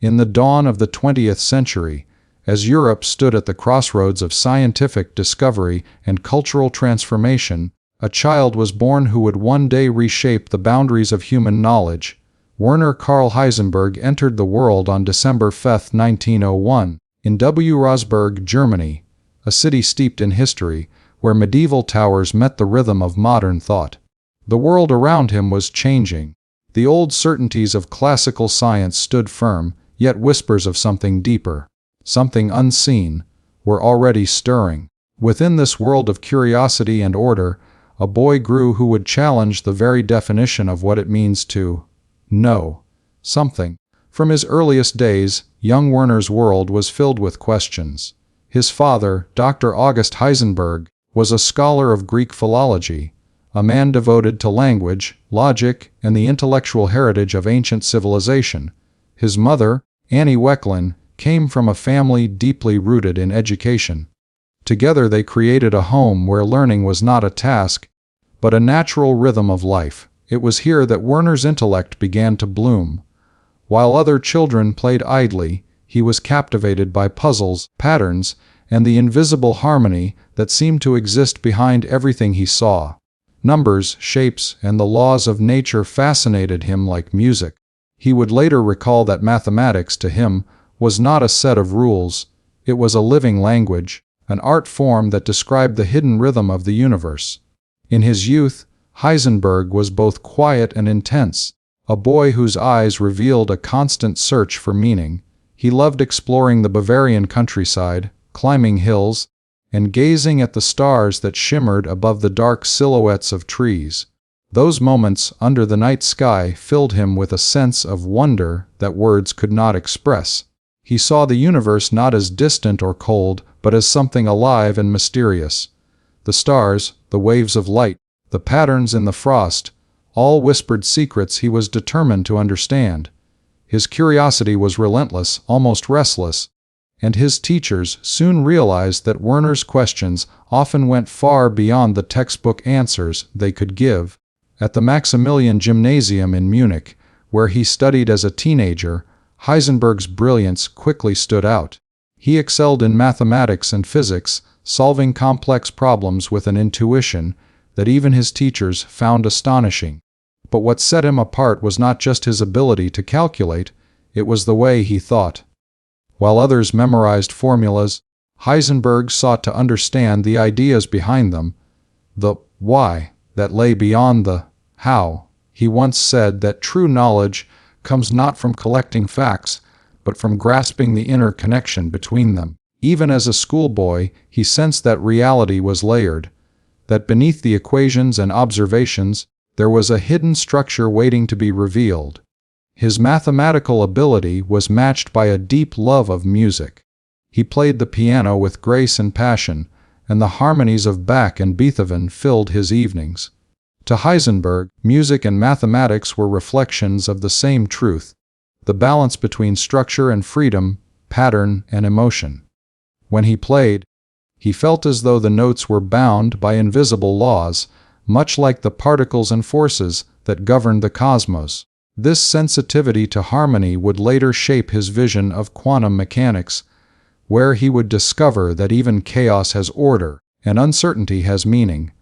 In the dawn of the 20th century, as Europe stood at the crossroads of scientific discovery and cultural transformation, a child was born who would one day reshape the boundaries of human knowledge. Werner Karl Heisenberg entered the world on December 5, 1901, in Würzburg, Germany, a city steeped in history, where medieval towers met the rhythm of modern thought. The world around him was changing. The old certainties of classical science stood firm, yet whispers of something deeper, something unseen, were already stirring. Within this world of curiosity and order, a boy grew who would challenge the very definition of what it means to know something. From his earliest days, young Werner's world was filled with questions. His father, Dr. August Heisenberg, was a scholar of Greek philology, a man devoted to language, logic, and the intellectual heritage of ancient civilization. His mother, Annie Wecklin, came from a family deeply rooted in education. Together they created a home where learning was not a task, but a natural rhythm of life. It was here that Werner's intellect began to bloom. While other children played idly, he was captivated by puzzles, patterns, and the invisible harmony that seemed to exist behind everything he saw. Numbers, shapes, and the laws of nature fascinated him like music. He would later recall that mathematics, to him, was not a set of rules. It was a living language, an art form that described the hidden rhythm of the universe. In his youth, Heisenberg was both quiet and intense, a boy whose eyes revealed a constant search for meaning. He loved exploring the Bavarian countryside, climbing hills, and gazing at the stars that shimmered above the dark silhouettes of trees. Those moments under the night sky filled him with a sense of wonder that words could not express. He saw the universe not as distant or cold, but as something alive and mysterious. The stars, the waves of light, the patterns in the frost, all whispered secrets he was determined to understand. His curiosity was relentless, almost restless, and his teachers soon realized that Werner's questions often went far beyond the textbook answers they could give. At the Maximilian Gymnasium in Munich, where he studied as a teenager, Heisenberg's brilliance quickly stood out. He excelled in mathematics and physics, solving complex problems with an intuition that even his teachers found astonishing. But what set him apart was not just his ability to calculate, it was the way he thought. While others memorized formulas, Heisenberg sought to understand the ideas behind them, the why that lay beyond the how. He once said that true knowledge comes not from collecting facts, but from grasping the inner connection between them. Even as a schoolboy, he sensed that reality was layered, that beneath the equations and observations, there was a hidden structure waiting to be revealed. His mathematical ability was matched by a deep love of music. He played the piano with grace and passion, and the harmonies of Bach and Beethoven filled his evenings. To Heisenberg, music and mathematics were reflections of the same truth, the balance between structure and freedom, pattern and emotion. When he played, he felt as though the notes were bound by invisible laws, much like the particles and forces that governed the cosmos. This sensitivity to harmony would later shape his vision of quantum mechanics, where he would discover that even chaos has order and uncertainty has meaning.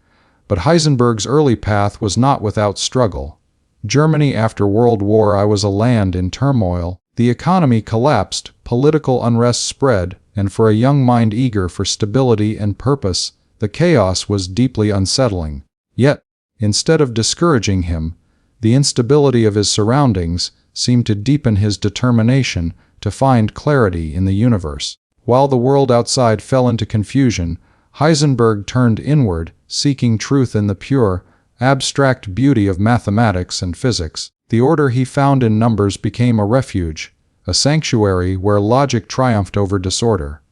But Heisenberg's early path was not without struggle. Germany after World War I was a land in turmoil. The economy collapsed, political unrest spread, and for a young mind eager for stability and purpose, the chaos was deeply unsettling. Yet, instead of discouraging him, the instability of his surroundings seemed to deepen his determination to find clarity in the universe. While the world outside fell into confusion, Heisenberg turned inward, seeking truth in the pure, abstract beauty of mathematics and physics. The order he found in numbers became a refuge, a sanctuary where logic triumphed over disorder.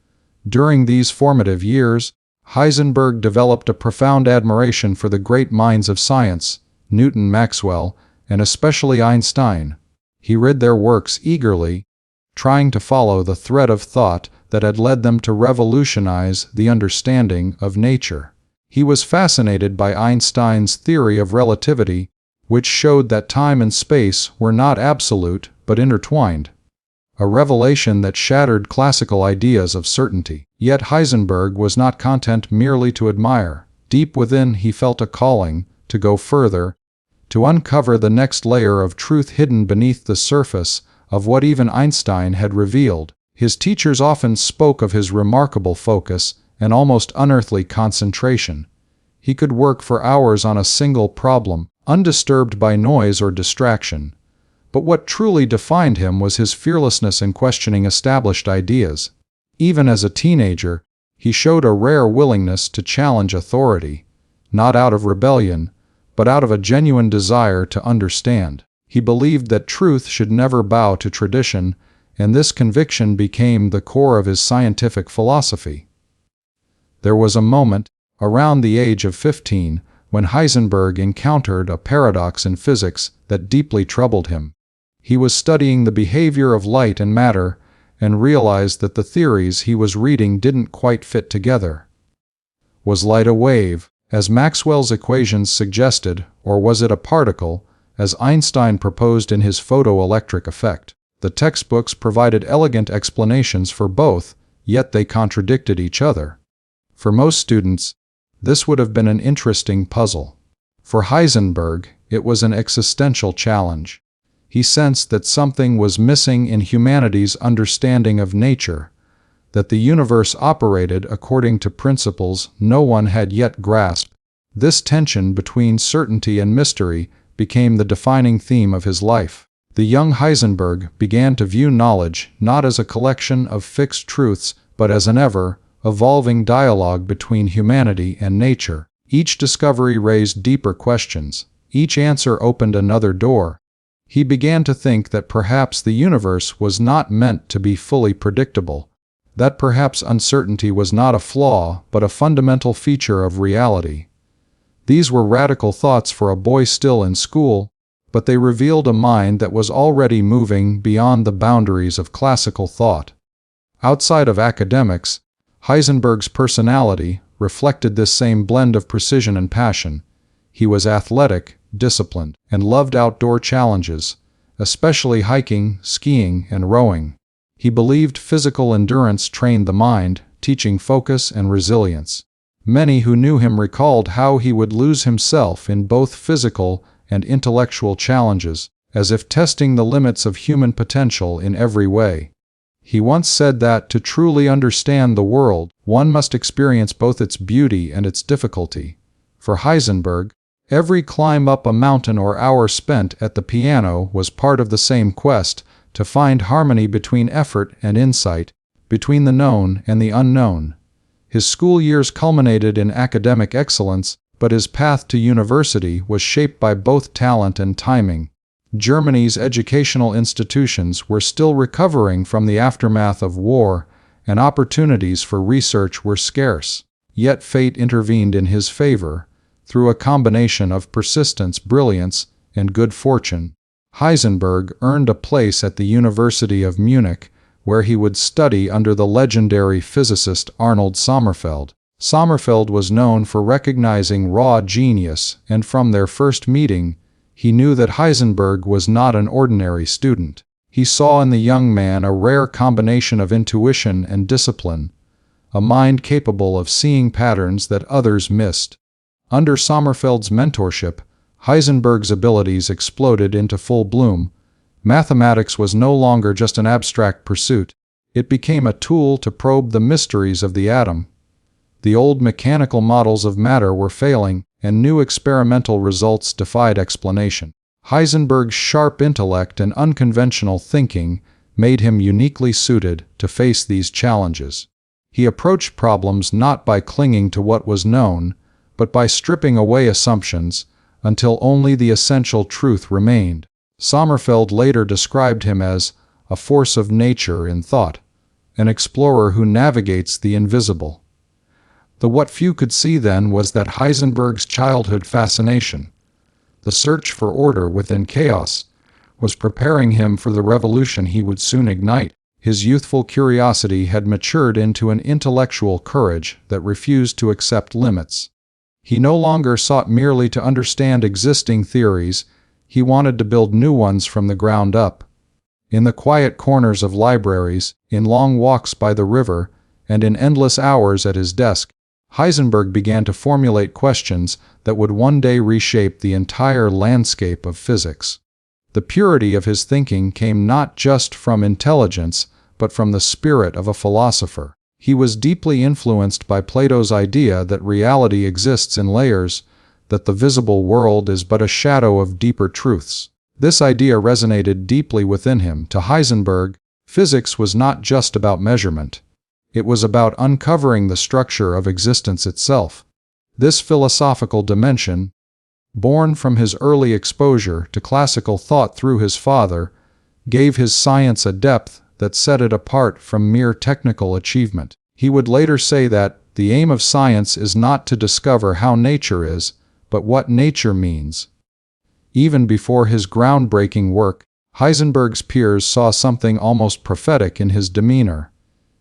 During these formative years, Heisenberg developed a profound admiration for the great minds of science, Newton, Maxwell, and especially Einstein. He read their works eagerly, trying to follow the thread of thought that had led them to revolutionize the understanding of nature. He was fascinated by Einstein's theory of relativity, which showed that time and space were not absolute but intertwined. a revelation that shattered classical ideas of certainty. Yet Heisenberg was not content merely to admire. Deep within, he felt a calling to go further, to uncover the next layer of truth hidden beneath the surface of what even Einstein had revealed. His teachers often spoke of his remarkable focus and almost unearthly concentration. He could work for hours on a single problem, undisturbed by noise or distraction. But what truly defined him was his fearlessness in questioning established ideas. Even as a teenager, he showed a rare willingness to challenge authority, not out of rebellion, but out of a genuine desire to understand. He believed that truth should never bow to tradition, and this conviction became the core of his scientific philosophy. There was a moment, around the age of 15, when Heisenberg encountered a paradox in physics that deeply troubled him. He was studying the behavior of light and matter and realized that the theories he was reading didn't quite fit together. Was light a wave, as Maxwell's equations suggested, or was it a particle, as Einstein proposed in his photoelectric effect? The textbooks provided elegant explanations for both, yet they contradicted each other. For most students, this would have been an interesting puzzle. For Heisenberg, it was an existential challenge. He sensed that something was missing in humanity's understanding of nature, that the universe operated according to principles no one had yet grasped. This tension between certainty and mystery became the defining theme of his life. The young Heisenberg began to view knowledge not as a collection of fixed truths, but as an ever-evolving dialogue between humanity and nature. Each discovery raised deeper questions. Each answer opened another door. He began to think that perhaps the universe was not meant to be fully predictable, that perhaps uncertainty was not a flaw but a fundamental feature of reality. These were radical thoughts for a boy still in school, but they revealed a mind that was already moving beyond the boundaries of classical thought. Outside of academics, Heisenberg's personality reflected this same blend of precision and passion. He was athletic, disciplined, and loved outdoor challenges, especially hiking, skiing, and rowing. He believed physical endurance trained the mind, teaching focus and resilience. Many who knew him recalled how he would lose himself in both physical and intellectual challenges, as if testing the limits of human potential in every way. He once said that to truly understand the world, one must experience both its beauty and its difficulty. For Heisenberg, every climb up a mountain or hour spent at the piano was part of the same quest to find harmony between effort and insight, between the known and the unknown. His school years culminated in academic excellence, but his path to university was shaped by both talent and timing. Germany's educational institutions were still recovering from the aftermath of war, and opportunities for research were scarce. Yet fate intervened in his favor. Through a combination of persistence, brilliance, and good fortune, Heisenberg earned a place at the University of Munich, where he would study under the legendary physicist Arnold Sommerfeld. Sommerfeld was known for recognizing raw genius, and from their first meeting, he knew that Heisenberg was not an ordinary student. He saw in the young man a rare combination of intuition and discipline, a mind capable of seeing patterns that others missed. Under Sommerfeld's mentorship, Heisenberg's abilities exploded into full bloom. Mathematics was no longer just an abstract pursuit. It became a tool to probe the mysteries of the atom. The old mechanical models of matter were failing, and new experimental results defied explanation. Heisenberg's sharp intellect and unconventional thinking made him uniquely suited to face these challenges. He approached problems not by clinging to what was known, but by stripping away assumptions until only the essential truth remained. Sommerfeld later described him as a force of nature in thought, an explorer who navigates the invisible. The what few could see then was that Heisenberg's childhood fascination, the search for order within chaos, was preparing him for the revolution he would soon ignite. His youthful curiosity had matured into an intellectual courage that refused to accept limits. He no longer sought merely to understand existing theories, he wanted to build new ones from the ground up. In the quiet corners of libraries, in long walks by the river, and in endless hours at his desk, Heisenberg began to formulate questions that would one day reshape the entire landscape of physics. The purity of his thinking came not just from intelligence, but from the spirit of a philosopher. He was deeply influenced by Plato's idea that reality exists in layers, that the visible world is but a shadow of deeper truths. This idea resonated deeply within him. To Heisenberg, physics was not just about measurement. It was about uncovering the structure of existence itself. This philosophical dimension, born from his early exposure to classical thought through his father, gave his science a depth that set it apart from mere technical achievement. He would later say that the aim of science is not to discover how nature is, but what nature means. Even before his groundbreaking work, Heisenberg's peers saw something almost prophetic in his demeanor.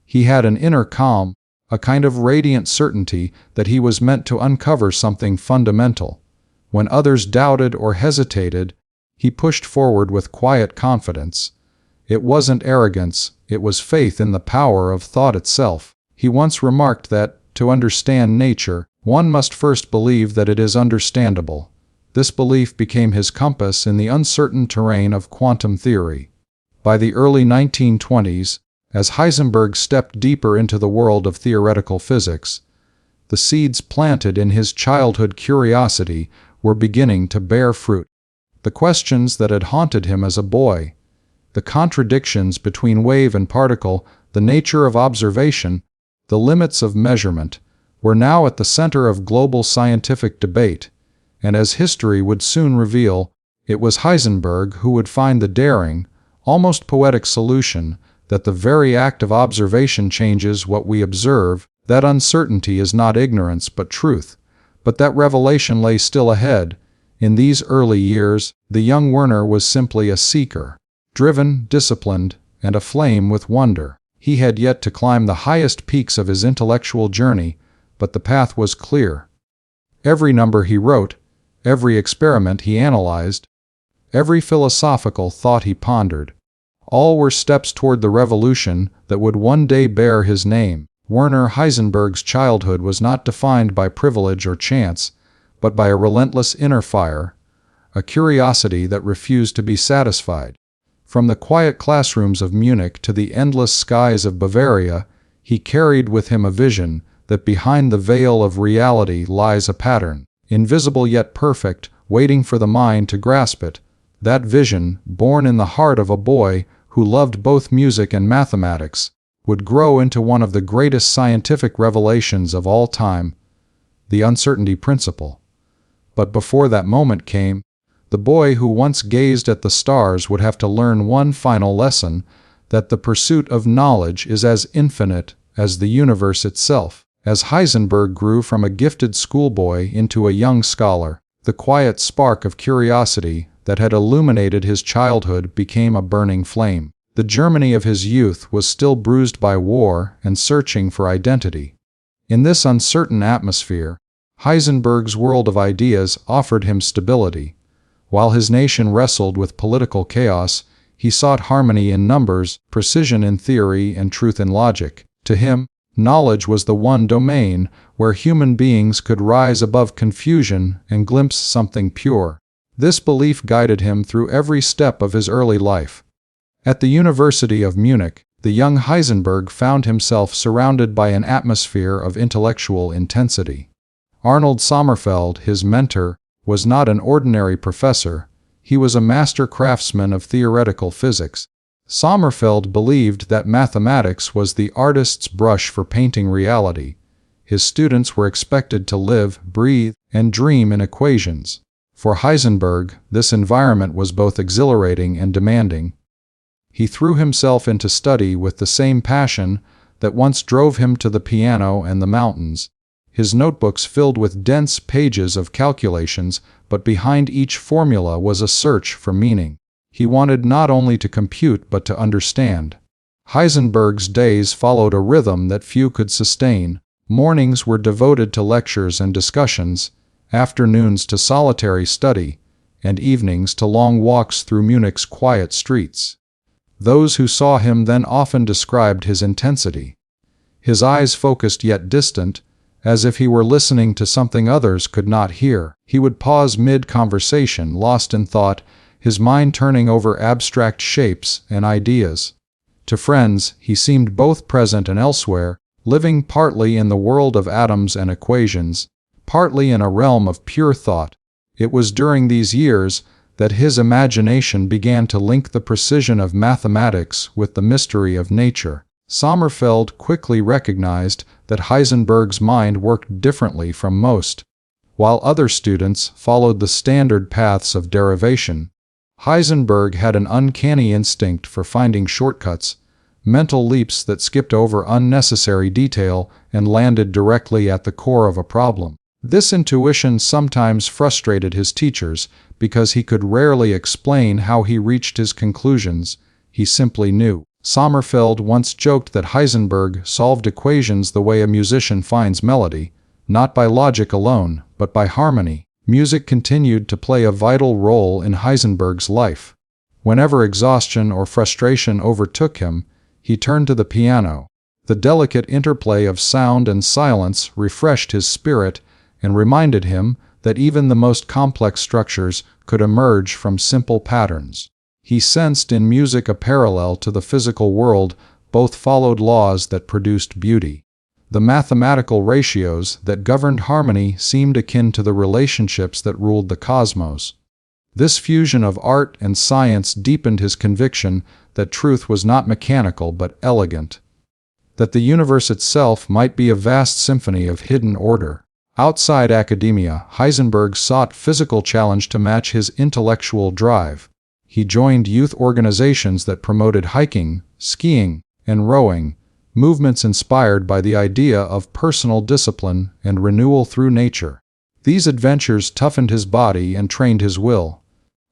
He had an inner calm, a kind of radiant certainty that he was meant to uncover something fundamental. When others doubted or hesitated, he pushed forward with quiet confidence. It wasn't arrogance, it was faith in the power of thought itself. He once remarked that, to understand nature, one must first believe that it is understandable. This belief became his compass in the uncertain terrain of quantum theory. By the early 1920s, as Heisenberg stepped deeper into the world of theoretical physics, the seeds planted in his childhood curiosity were beginning to bear fruit. The questions that had haunted him as a boy, the contradictions between wave and particle, the nature of observation, the limits of measurement, were now at the center of global scientific debate, and as history would soon reveal, it was Heisenberg who would find the daring, almost poetic solution that the very act of observation changes what we observe, that uncertainty is not ignorance but truth, but that revelation lay still ahead. In these early years, the young Werner was simply a seeker, driven, disciplined, and aflame with wonder. He had yet to climb the highest peaks of his intellectual journey, but the path was clear. Every number he wrote, every experiment he analyzed, every philosophical thought he pondered, all were steps toward the revolution that would one day bear his name. Werner Heisenberg's childhood was not defined by privilege or chance, but by a relentless inner fire, a curiosity that refused to be satisfied. From the quiet classrooms of Munich to the endless skies of Bavaria, he carried with him a vision that behind the veil of reality lies a pattern, invisible yet perfect, waiting for the mind to grasp it. That vision, born in the heart of a boy who loved both music and mathematics, would grow into one of the greatest scientific revelations of all time, the uncertainty principle. But before that moment came, the boy who once gazed at the stars would have to learn one final lesson, that the pursuit of knowledge is as infinite as the universe itself. As Heisenberg grew from a gifted schoolboy into a young scholar, the quiet spark of curiosity that had illuminated his childhood became a burning flame. The Germany of his youth was still bruised by war and searching for identity. In this uncertain atmosphere, Heisenberg's world of ideas offered him stability. While his nation wrestled with political chaos, he sought harmony in numbers, precision in theory, and truth in logic. To him, knowledge was the one domain where human beings could rise above confusion and glimpse something pure. This belief guided him through every step of his early life. At the University of Munich, the young Heisenberg found himself surrounded by an atmosphere of intellectual intensity. Arnold Sommerfeld, his mentor, was not an ordinary professor. He was a master craftsman of theoretical physics. Sommerfeld believed that mathematics was the artist's brush for painting reality. His students were expected to live, breathe, and dream in equations. For Heisenberg, this environment was both exhilarating and demanding. He threw himself into study with the same passion that once drove him to the piano and the mountains. His notebooks filled with dense pages of calculations, but behind each formula was a search for meaning. He wanted not only to compute but to understand. Heisenberg's days followed a rhythm that few could sustain. Mornings were devoted to lectures and discussions, afternoons to solitary study, and evenings to long walks through Munich's quiet streets. Those who saw him then often described his intensity. His eyes focused yet distant, as if he were listening to something others could not hear. He would pause mid-conversation, lost in thought, his mind turning over abstract shapes and ideas. To friends, he seemed both present and elsewhere, living partly in the world of atoms and equations, partly in a realm of pure thought. It was during these years that his imagination began to link the precision of mathematics with the mystery of nature. Sommerfeld quickly recognized that Heisenberg's mind worked differently from most. While other students followed the standard paths of derivation, Heisenberg had an uncanny instinct for finding shortcuts, mental leaps that skipped over unnecessary detail and landed directly at the core of a problem. This intuition sometimes frustrated his teachers because he could rarely explain how he reached his conclusions. He simply knew. Sommerfeld once joked that Heisenberg solved equations the way a musician finds melody, not by logic alone, but by harmony. Music continued to play a vital role in Heisenberg's life. Whenever exhaustion or frustration overtook him, he turned to the piano. The delicate interplay of sound and silence refreshed his spirit and reminded him that even the most complex structures could emerge from simple patterns. He sensed in music a parallel to the physical world. Both followed laws that produced beauty. The mathematical ratios that governed harmony seemed akin to the relationships that ruled the cosmos. This fusion of art and science deepened his conviction that truth was not mechanical but elegant, that the universe itself might be a vast symphony of hidden order. Outside academia, Heisenberg sought physical challenge to match his intellectual drive. He joined youth organizations that promoted hiking, skiing, and rowing, movements inspired by the idea of personal discipline and renewal through nature. These adventures toughened his body and trained his will.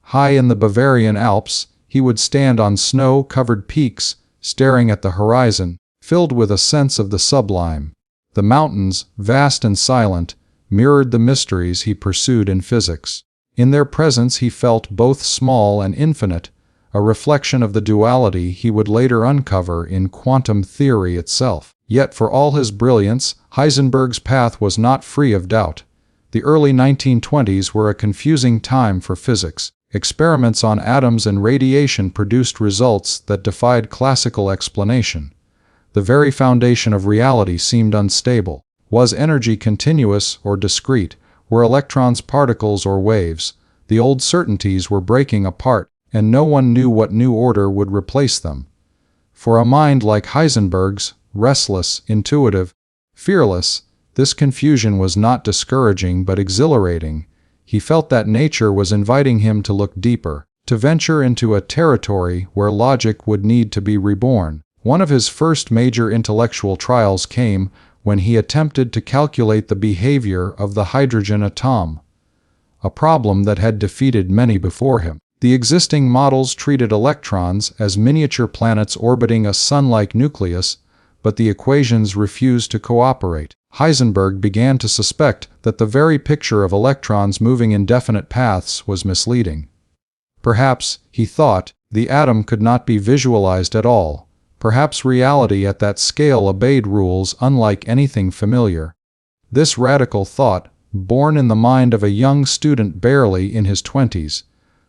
High in the Bavarian Alps, he would stand on snow-covered peaks, staring at the horizon, filled with a sense of the sublime. The mountains, vast and silent, mirrored the mysteries he pursued in physics. In their presence he felt both small and infinite, a reflection of the duality he would later uncover in quantum theory itself. Yet for all his brilliance, Heisenberg's path was not free of doubt. The early 1920s were a confusing time for physics. Experiments on atoms and radiation produced results that defied classical explanation. The very foundation of reality seemed unstable. Was energy continuous or discrete? Were electrons particles or waves? The old certainties were breaking apart, and no one knew what new order would replace them. For a mind like Heisenberg's, restless, intuitive, fearless, this confusion was not discouraging but exhilarating. He felt that nature was inviting him to look deeper, to venture into a territory where logic would need to be reborn. One of his first major intellectual trials came when he attempted to calculate the behavior of the hydrogen atom, a problem that had defeated many before him. The existing models treated electrons as miniature planets orbiting a sun-like nucleus, but the equations refused to cooperate. Heisenberg began to suspect that the very picture of electrons moving in definite paths was misleading. Perhaps, he thought, the atom could not be visualized at all. Perhaps reality at that scale obeyed rules unlike anything familiar. This radical thought, born in the mind of a young student barely in his 20s,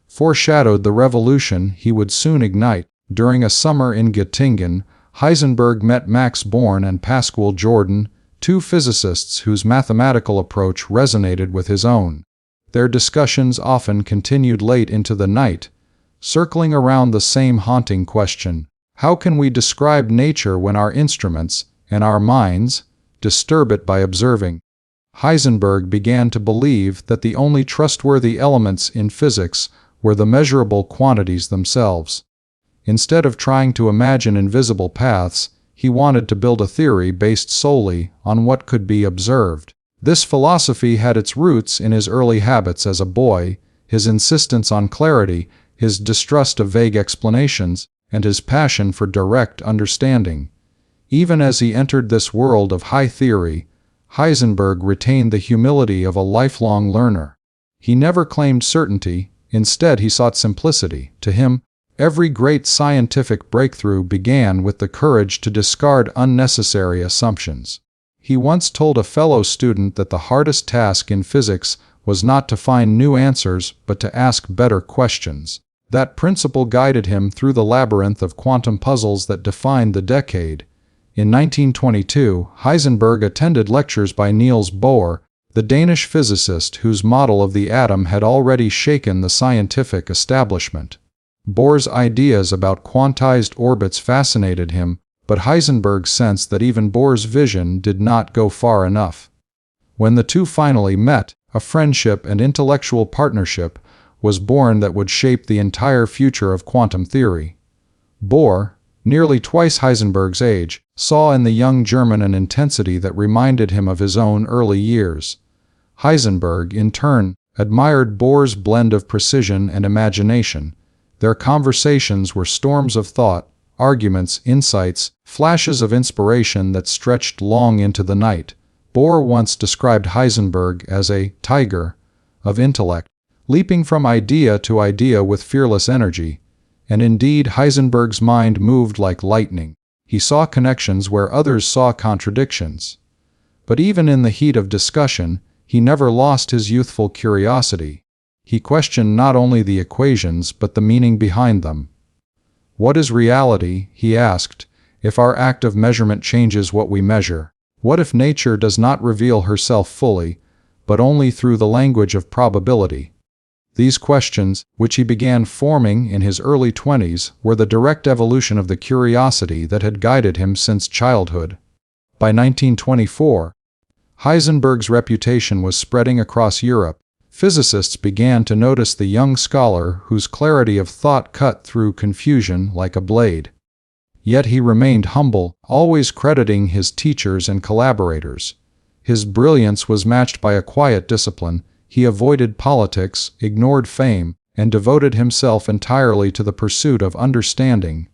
foreshadowed the revolution he would soon ignite. During a summer in Göttingen, Heisenberg met Max Born and Pascual Jordan, two physicists whose mathematical approach resonated with his own. Their discussions often continued late into the night, circling around the same haunting question: how can we describe nature when our instruments, and our minds, disturb it by observing? Heisenberg began to believe that the only trustworthy elements in physics were the measurable quantities themselves. Instead of trying to imagine invisible paths, he wanted to build a theory based solely on what could be observed. This philosophy had its roots in his early habits as a boy, his insistence on clarity, his distrust of vague explanations, and his passion for direct understanding. Even as he entered this world of high theory, Heisenberg retained the humility of a lifelong learner. He never claimed certainty, instead he sought simplicity. To him, Every great scientific breakthrough began with the courage to discard unnecessary assumptions. He once told a fellow student that the hardest task in physics was not to find new answers but to ask better questions. That principle guided him through the labyrinth of quantum puzzles that defined the decade. In 1922, Heisenberg attended lectures by Niels Bohr, the Danish physicist whose model of the atom had already shaken the scientific establishment. Bohr's ideas about quantized orbits fascinated him, but Heisenberg sensed that even Bohr's vision did not go far enough. When the two finally met, a friendship and intellectual partnership was born that would shape the entire future of quantum theory. Bohr, nearly twice Heisenberg's age, saw in the young German an intensity that reminded him of his own early years. Heisenberg, in turn, admired Bohr's blend of precision and imagination. Their conversations were storms of thought, arguments, insights, flashes of inspiration that stretched long into the night. Bohr once described Heisenberg as a tiger of intellect, leaping from idea to idea with fearless energy. And indeed, Heisenberg's mind moved like lightning. He saw connections where others saw contradictions. But even in the heat of discussion, he never lost his youthful curiosity. He questioned not only the equations but the meaning behind them. What is reality, he asked, if our act of measurement changes what we measure? What if nature does not reveal herself fully, but only through the language of probability? These questions, which he began forming in his early 20s, were the direct evolution of the curiosity that had guided him since childhood. By 1924, Heisenberg's reputation was spreading across Europe. Physicists began to notice the young scholar whose clarity of thought cut through confusion like a blade. Yet he remained humble, always crediting his teachers and collaborators. His brilliance was matched by a quiet discipline. He avoided politics, ignored fame, and devoted himself entirely to the pursuit of understanding.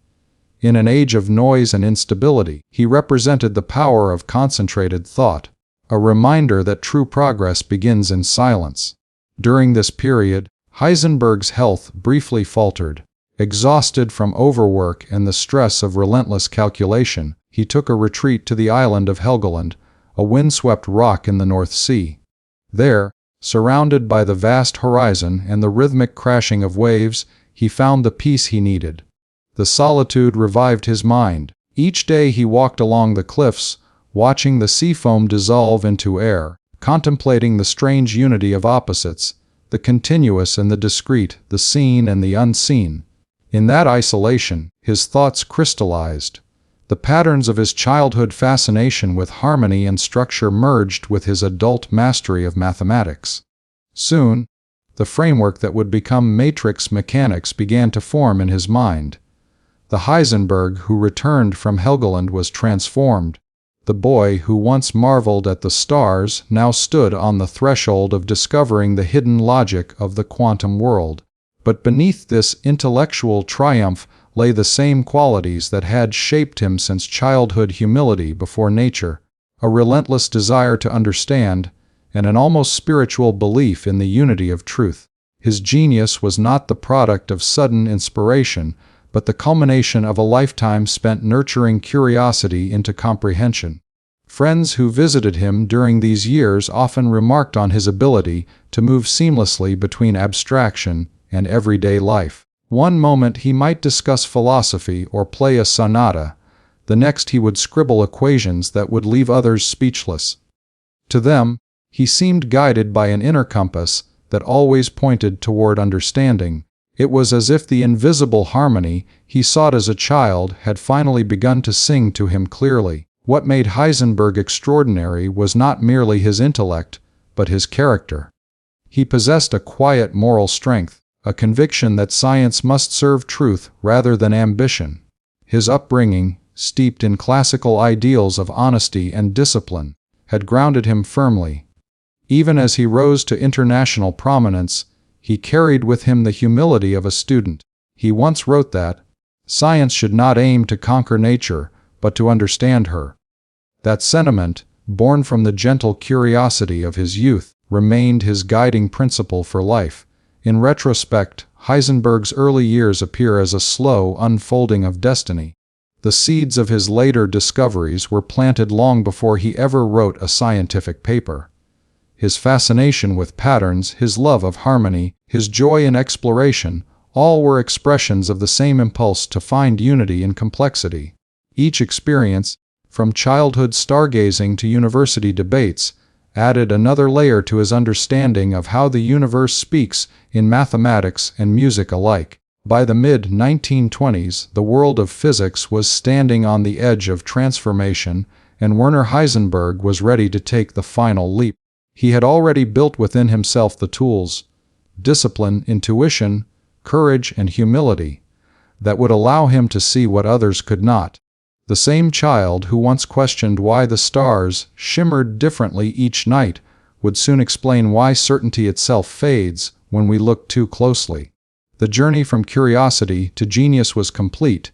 In an age of noise and instability, he represented the power of concentrated thought, a reminder that true progress begins in silence. During this period, Heisenberg's health briefly faltered. Exhausted from overwork and the stress of relentless calculation, he took a retreat to the island of Helgoland, a windswept rock in the North Sea. There, surrounded by the vast horizon and the rhythmic crashing of waves, he found the peace he needed. The solitude revived his mind. Each day he walked along the cliffs, watching the sea foam dissolve into air, contemplating the strange unity of opposites, the continuous and the discrete, the seen and the unseen. In that isolation, his thoughts crystallized. The patterns of his childhood fascination with harmony and structure merged with his adult mastery of mathematics. Soon, the framework that would become matrix mechanics began to form in his mind. The Heisenberg who returned from Helgoland was transformed. The boy who once marveled at the stars now stood on the threshold of discovering the hidden logic of the quantum world. But beneath this intellectual triumph lay the same qualities that had shaped him since childhood: humility before nature, a relentless desire to understand, and an almost spiritual belief in the unity of truth. His genius was not the product of sudden inspiration, but the culmination of a lifetime spent nurturing curiosity into comprehension. Friends who visited him during these years often remarked on his ability to move seamlessly between abstraction and everyday life. One moment he might discuss philosophy or play a sonata, the next he would scribble equations that would leave others speechless. To them, he seemed guided by an inner compass that always pointed toward understanding. It was as if the invisible harmony he sought as a child had finally begun to sing to him clearly. What made Heisenberg extraordinary was not merely his intellect, but his character. He possessed a quiet moral strength, a conviction that science must serve truth rather than ambition. His upbringing, steeped in classical ideals of honesty and discipline, had grounded him firmly. Even as he rose to international prominence, he carried with him the humility of a student. He once wrote that, "Science should not aim to conquer nature, but to understand her." That sentiment, born from the gentle curiosity of his youth, remained his guiding principle for life. In retrospect, Heisenberg's early years appear as a slow unfolding of destiny. The seeds of his later discoveries were planted long before he ever wrote a scientific paper. His fascination with patterns, his love of harmony, his joy in exploration, all were expressions of the same impulse to find unity in complexity. Each experience, from childhood stargazing to university debates, added another layer to his understanding of how the universe speaks in mathematics and music alike. By the mid-1920s, the world of physics was standing on the edge of transformation, and Werner Heisenberg was ready to take the final leap. He had already built within himself the tools, discipline, intuition, courage, and humility that would allow him to see what others could not. The same child who once questioned why the stars shimmered differently each night would soon explain why certainty itself fades when we look too closely. The journey from curiosity to genius was complete,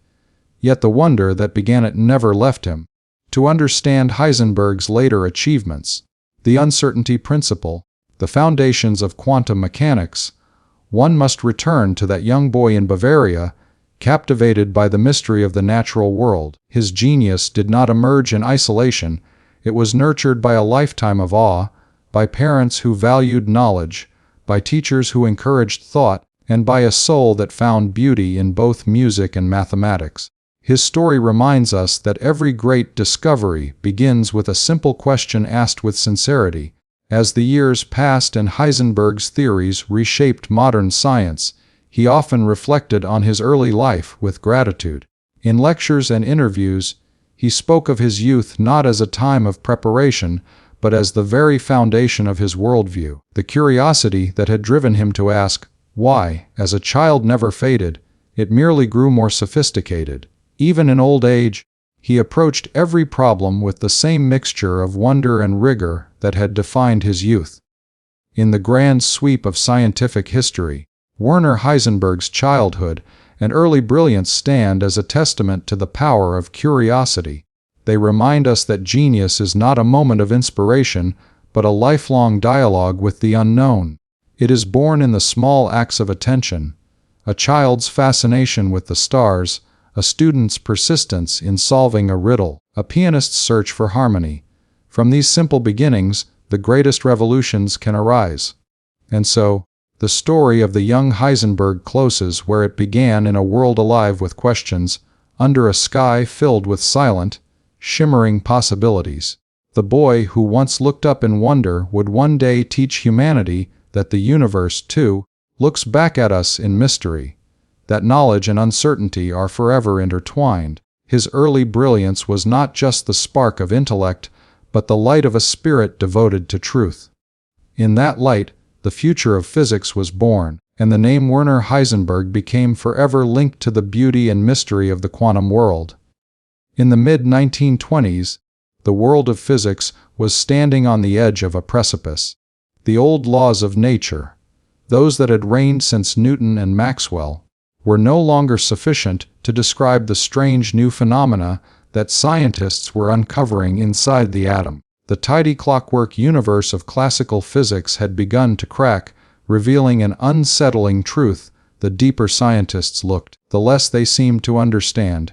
yet the wonder that began it never left him. To understand Heisenberg's later achievements, the uncertainty principle, the foundations of quantum mechanics, one must return to that young boy in Bavaria, captivated by the mystery of the natural world. His genius did not emerge in isolation. It was nurtured by a lifetime of awe, by parents who valued knowledge, by teachers who encouraged thought, and by a soul that found beauty in both music and mathematics. His story reminds us that every great discovery begins with a simple question asked with sincerity. As the years passed and Heisenberg's theories reshaped modern science, he often reflected on his early life with gratitude. In lectures and interviews, he spoke of his youth not as a time of preparation, but as the very foundation of his worldview. The curiosity that had driven him to ask, why, as a child never faded, it merely grew more sophisticated. Even in old age, he approached every problem with the same mixture of wonder and rigor that had defined his youth. In the grand sweep of scientific history, Werner Heisenberg's childhood and early brilliance stand as a testament to the power of curiosity. They remind us that genius is not a moment of inspiration, but a lifelong dialogue with the unknown. It is born in the small acts of attention, a child's fascination with the stars, a student's persistence in solving a riddle, a pianist's search for harmony. From these simple beginnings, the greatest revolutions can arise. And so, the story of the young Heisenberg closes where it began, in a world alive with questions, under a sky filled with silent, shimmering possibilities. The boy who once looked up in wonder would one day teach humanity that the universe, too, looks back at us in mystery, that knowledge and uncertainty are forever intertwined. His early brilliance was not just the spark of intellect, but the light of a spirit devoted to truth. In that light, the future of physics was born, and the name Werner Heisenberg became forever linked to the beauty and mystery of the quantum world. In the mid-1920s, the world of physics was standing on the edge of a precipice. The old laws of nature, those that had reigned since Newton and Maxwell, were no longer sufficient to describe the strange new phenomena that scientists were uncovering inside the atom. The tidy clockwork universe of classical physics had begun to crack, revealing an unsettling truth. The deeper scientists looked, the less they seemed to understand.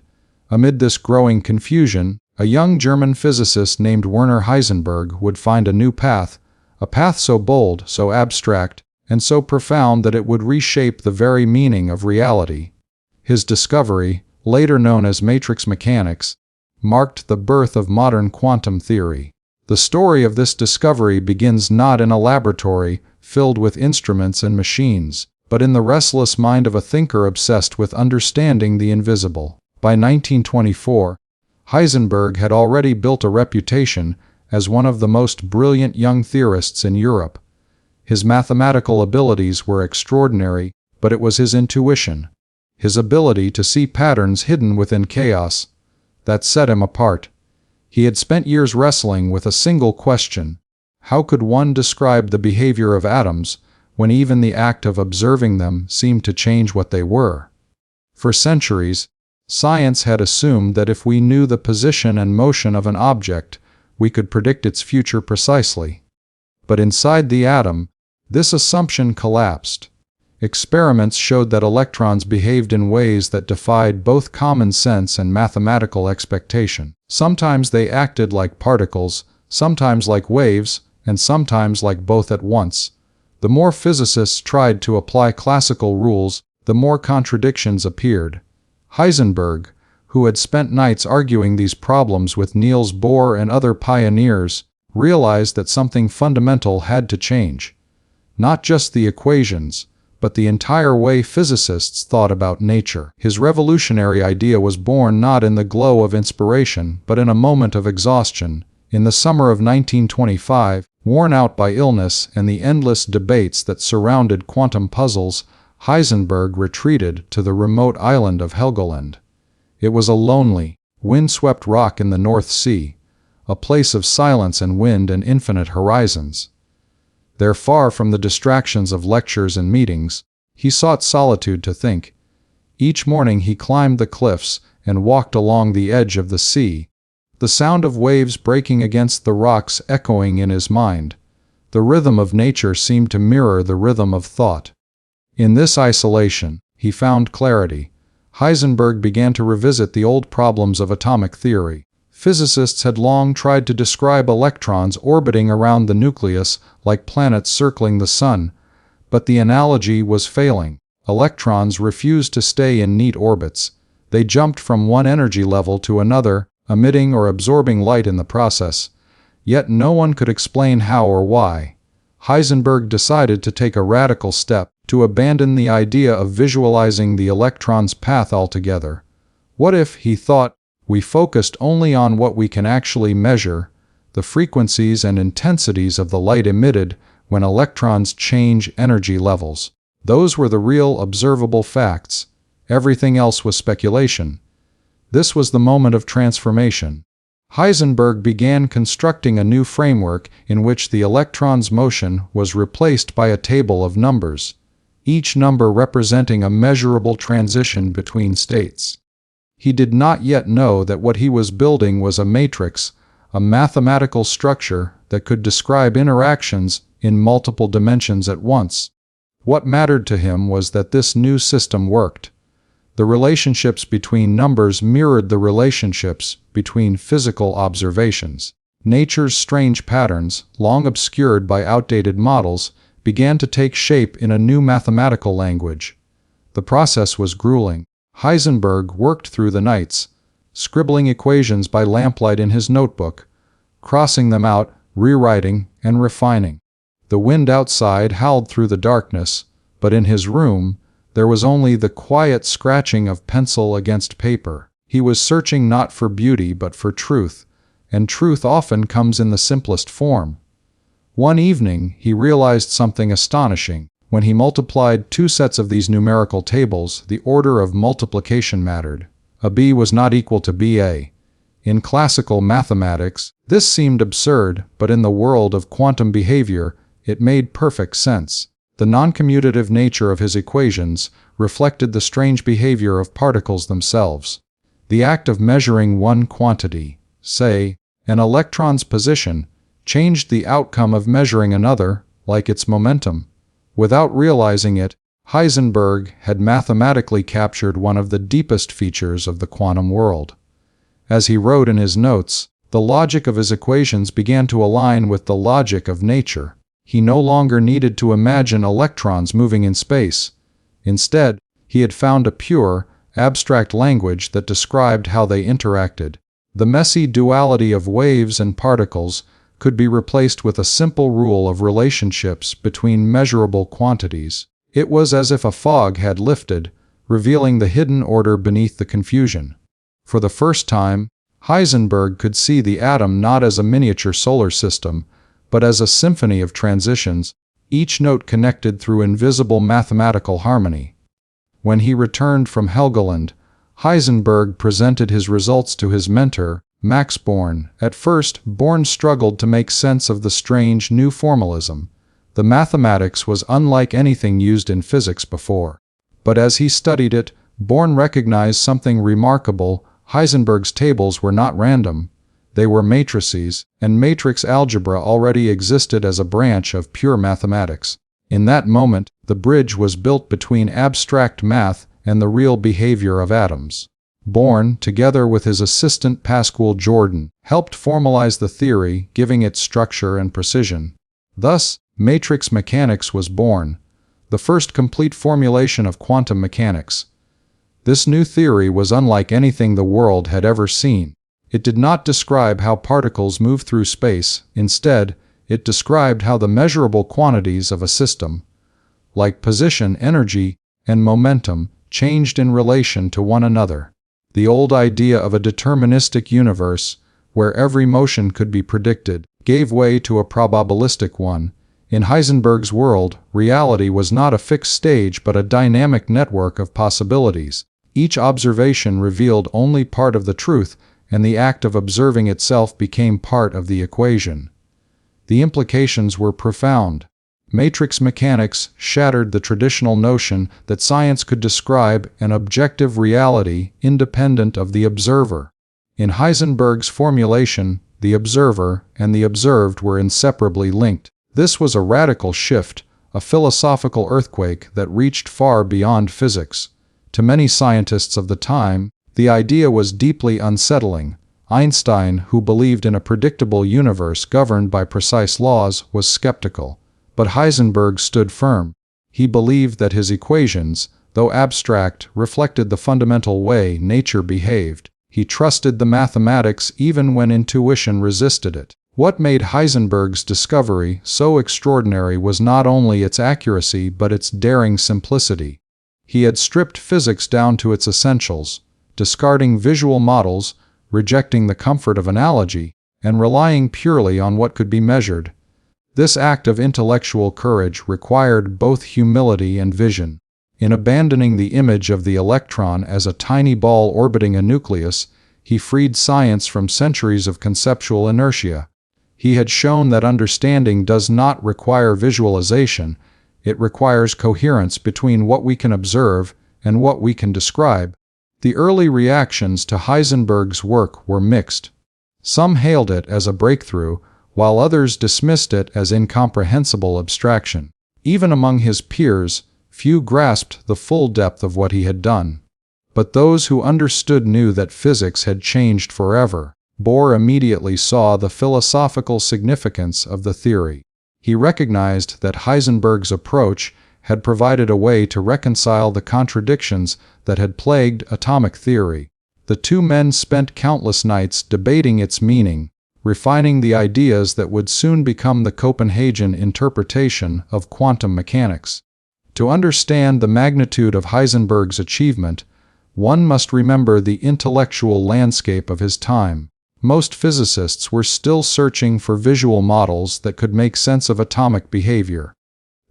Amid this growing confusion, a young German physicist named Werner Heisenberg would find a new path, a path so bold, so abstract, and so profound that it would reshape the very meaning of reality. His discovery, later known as matrix mechanics, marked the birth of modern quantum theory. The story of this discovery begins not in a laboratory filled with instruments and machines, but in the restless mind of a thinker obsessed with understanding the invisible. By 1924, Heisenberg had already built a reputation as one of the most brilliant young theorists in Europe. His mathematical abilities were extraordinary, but it was his intuition, his ability to see patterns hidden within chaos, that set him apart. He had spent years wrestling with a single question: how could one describe the behavior of atoms when even the act of observing them seemed to change what they were? For centuries, science had assumed that if we knew the position and motion of an object, we could predict its future precisely. But inside the atom, this assumption collapsed. Experiments showed that electrons behaved in ways that defied both common sense and mathematical expectation. Sometimes they acted like particles, sometimes like waves, and sometimes like both at once. The more physicists tried to apply classical rules, the more contradictions appeared. Heisenberg, who had spent nights arguing these problems with Niels Bohr and other pioneers, realized that something fundamental had to change. Not just the equations, but the entire way physicists thought about nature. His revolutionary idea was born not in the glow of inspiration, but in a moment of exhaustion. In the summer of 1925, worn out by illness and the endless debates that surrounded quantum puzzles, Heisenberg retreated to the remote island of Helgoland. It was a lonely, wind-swept rock in the North Sea, a place of silence and wind and infinite horizons. There, far from the distractions of lectures and meetings, he sought solitude to think. Each morning he climbed the cliffs and walked along the edge of the sea, the sound of waves breaking against the rocks echoing in his mind. The rhythm of nature seemed to mirror the rhythm of thought. In this isolation, he found clarity. Heisenberg began to revisit the old problems of atomic theory. Physicists had long tried to describe electrons orbiting around the nucleus like planets circling the sun, but the analogy was failing. Electrons refused to stay in neat orbits. They jumped from one energy level to another, emitting or absorbing light in the process. Yet no one could explain how or why. Heisenberg decided to take a radical step, to abandon the idea of visualizing the electron's path altogether. What if, he thought, we focused only on what we can actually measure, the frequencies and intensities of the light emitted when electrons change energy levels? Those were the real observable facts. Everything else was speculation. This was the moment of transformation. Heisenberg began constructing a new framework in which the electron's motion was replaced by a table of numbers, each number representing a measurable transition between states. He did not yet know that what he was building was a matrix, a mathematical structure that could describe interactions in multiple dimensions at once. What mattered to him was that this new system worked. The relationships between numbers mirrored the relationships between physical observations. Nature's strange patterns, long obscured by outdated models, began to take shape in a new mathematical language. The process was grueling. Heisenberg worked through the nights, scribbling equations by lamplight in his notebook, crossing them out, rewriting, and refining. The wind outside howled through the darkness, but in his room, there was only the quiet scratching of pencil against paper. He was searching not for beauty but for truth, and truth often comes in the simplest form. One evening, he realized something astonishing. When he multiplied two sets of these numerical tables, the order of multiplication mattered. A B was not equal to BA. In classical mathematics, this seemed absurd, but in the world of quantum behavior, it made perfect sense. The non-commutative nature of his equations reflected the strange behavior of particles themselves. The act of measuring one quantity, say, an electron's position, changed the outcome of measuring another, like its momentum. Without realizing it, Heisenberg had mathematically captured one of the deepest features of the quantum world. As he wrote in his notes, the logic of his equations began to align with the logic of nature. He no longer needed to imagine electrons moving in space. Instead, he had found a pure, abstract language that described how they interacted. The messy duality of waves and particles could be replaced with a simple rule of relationships between measurable quantities. It was as if a fog had lifted, revealing the hidden order beneath the confusion. For the first time, Heisenberg could see the atom not as a miniature solar system, but as a symphony of transitions, each note connected through invisible mathematical harmony. When he returned from Helgoland, Heisenberg presented his results to his mentor, Max Born. At first, Born struggled to make sense of the strange new formalism. The mathematics was unlike anything used in physics before. But as he studied it, Born recognized something remarkable. Heisenberg's tables were not random. They were matrices, and matrix algebra already existed as a branch of pure mathematics. In that moment, the bridge was built between abstract math and the real behavior of atoms. Born, together with his assistant Pascual Jordan, helped formalize the theory, giving it structure and precision. Thus, matrix mechanics was born, the first complete formulation of quantum mechanics. This new theory was unlike anything the world had ever seen. It did not describe how particles move through space. Instead, it described how the measurable quantities of a system, like position, energy, and momentum, changed in relation to one another. The old idea of a deterministic universe, where every motion could be predicted, gave way to a probabilistic one. In Heisenberg's world, reality was not a fixed stage but a dynamic network of possibilities. Each observation revealed only part of the truth, and the act of observing itself became part of the equation. The implications were profound. Matrix mechanics shattered the traditional notion that science could describe an objective reality independent of the observer. In Heisenberg's formulation, the observer and the observed were inseparably linked. This was a radical shift, a philosophical earthquake that reached far beyond physics. To many scientists of the time, the idea was deeply unsettling. Einstein, who believed in a predictable universe governed by precise laws, was skeptical. But Heisenberg stood firm. He believed that his equations, though abstract, reflected the fundamental way nature behaved. He trusted the mathematics even when intuition resisted it. What made Heisenberg's discovery so extraordinary was not only its accuracy but its daring simplicity. He had stripped physics down to its essentials, discarding visual models, rejecting the comfort of analogy, and relying purely on what could be measured. This act of intellectual courage required both humility and vision. In abandoning the image of the electron as a tiny ball orbiting a nucleus, he freed science from centuries of conceptual inertia. He had shown that understanding does not require visualization, it requires coherence between what we can observe and what we can describe. The early reactions to Heisenberg's work were mixed. Some hailed it as a breakthrough, while others dismissed it as incomprehensible abstraction. Even among his peers, few grasped the full depth of what he had done. But those who understood knew that physics had changed forever. Bohr immediately saw the philosophical significance of the theory. He recognized that Heisenberg's approach had provided a way to reconcile the contradictions that had plagued atomic theory. The two men spent countless nights debating its meaning, refining the ideas that would soon become the Copenhagen interpretation of quantum mechanics. To understand the magnitude of Heisenberg's achievement, one must remember the intellectual landscape of his time. Most physicists were still searching for visual models that could make sense of atomic behavior.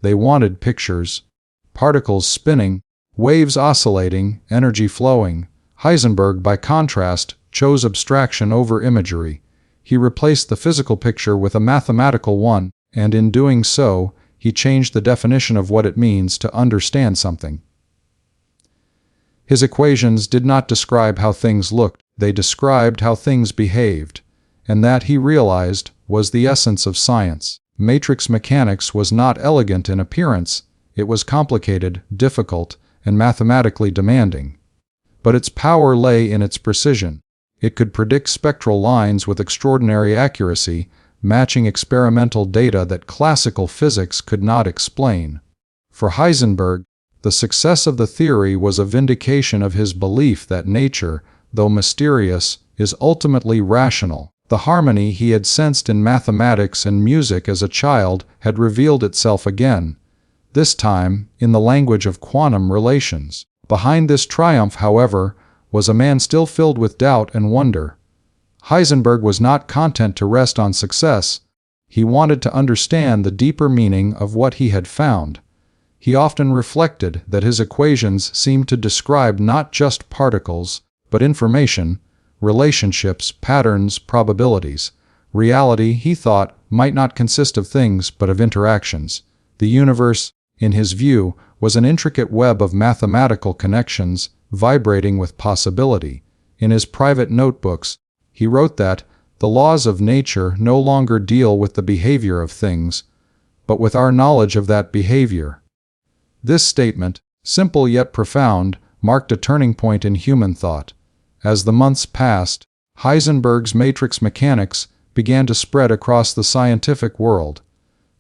They wanted pictures, particles spinning, waves oscillating, energy flowing. Heisenberg, by contrast, chose abstraction over imagery. He replaced the physical picture with a mathematical one, and in doing so, he changed the definition of what it means to understand something. His equations did not describe how things looked, they described how things behaved, and that, he realized, was the essence of science. Matrix mechanics was not elegant in appearance, it was complicated, difficult, and mathematically demanding. But its power lay in its precision. It could predict spectral lines with extraordinary accuracy, matching experimental data that classical physics could not explain. For Heisenberg, the success of the theory was a vindication of his belief that nature, though mysterious, is ultimately rational. The harmony he had sensed in mathematics and music as a child had revealed itself again, this time in the language of quantum relations. Behind this triumph, however, was a man still filled with doubt and wonder. Heisenberg was not content to rest on success. He wanted to understand the deeper meaning of what he had found. He often reflected that his equations seemed to describe not just particles, but information, relationships, patterns, probabilities. Reality, he thought, might not consist of things but of interactions. The universe, in his view, was an intricate web of mathematical connections, vibrating with possibility. In his private notebooks, he wrote that the laws of nature no longer deal with the behavior of things, but with our knowledge of that behavior. This statement, simple yet profound, marked a turning point in human thought. As the months passed, Heisenberg's matrix mechanics began to spread across the scientific world.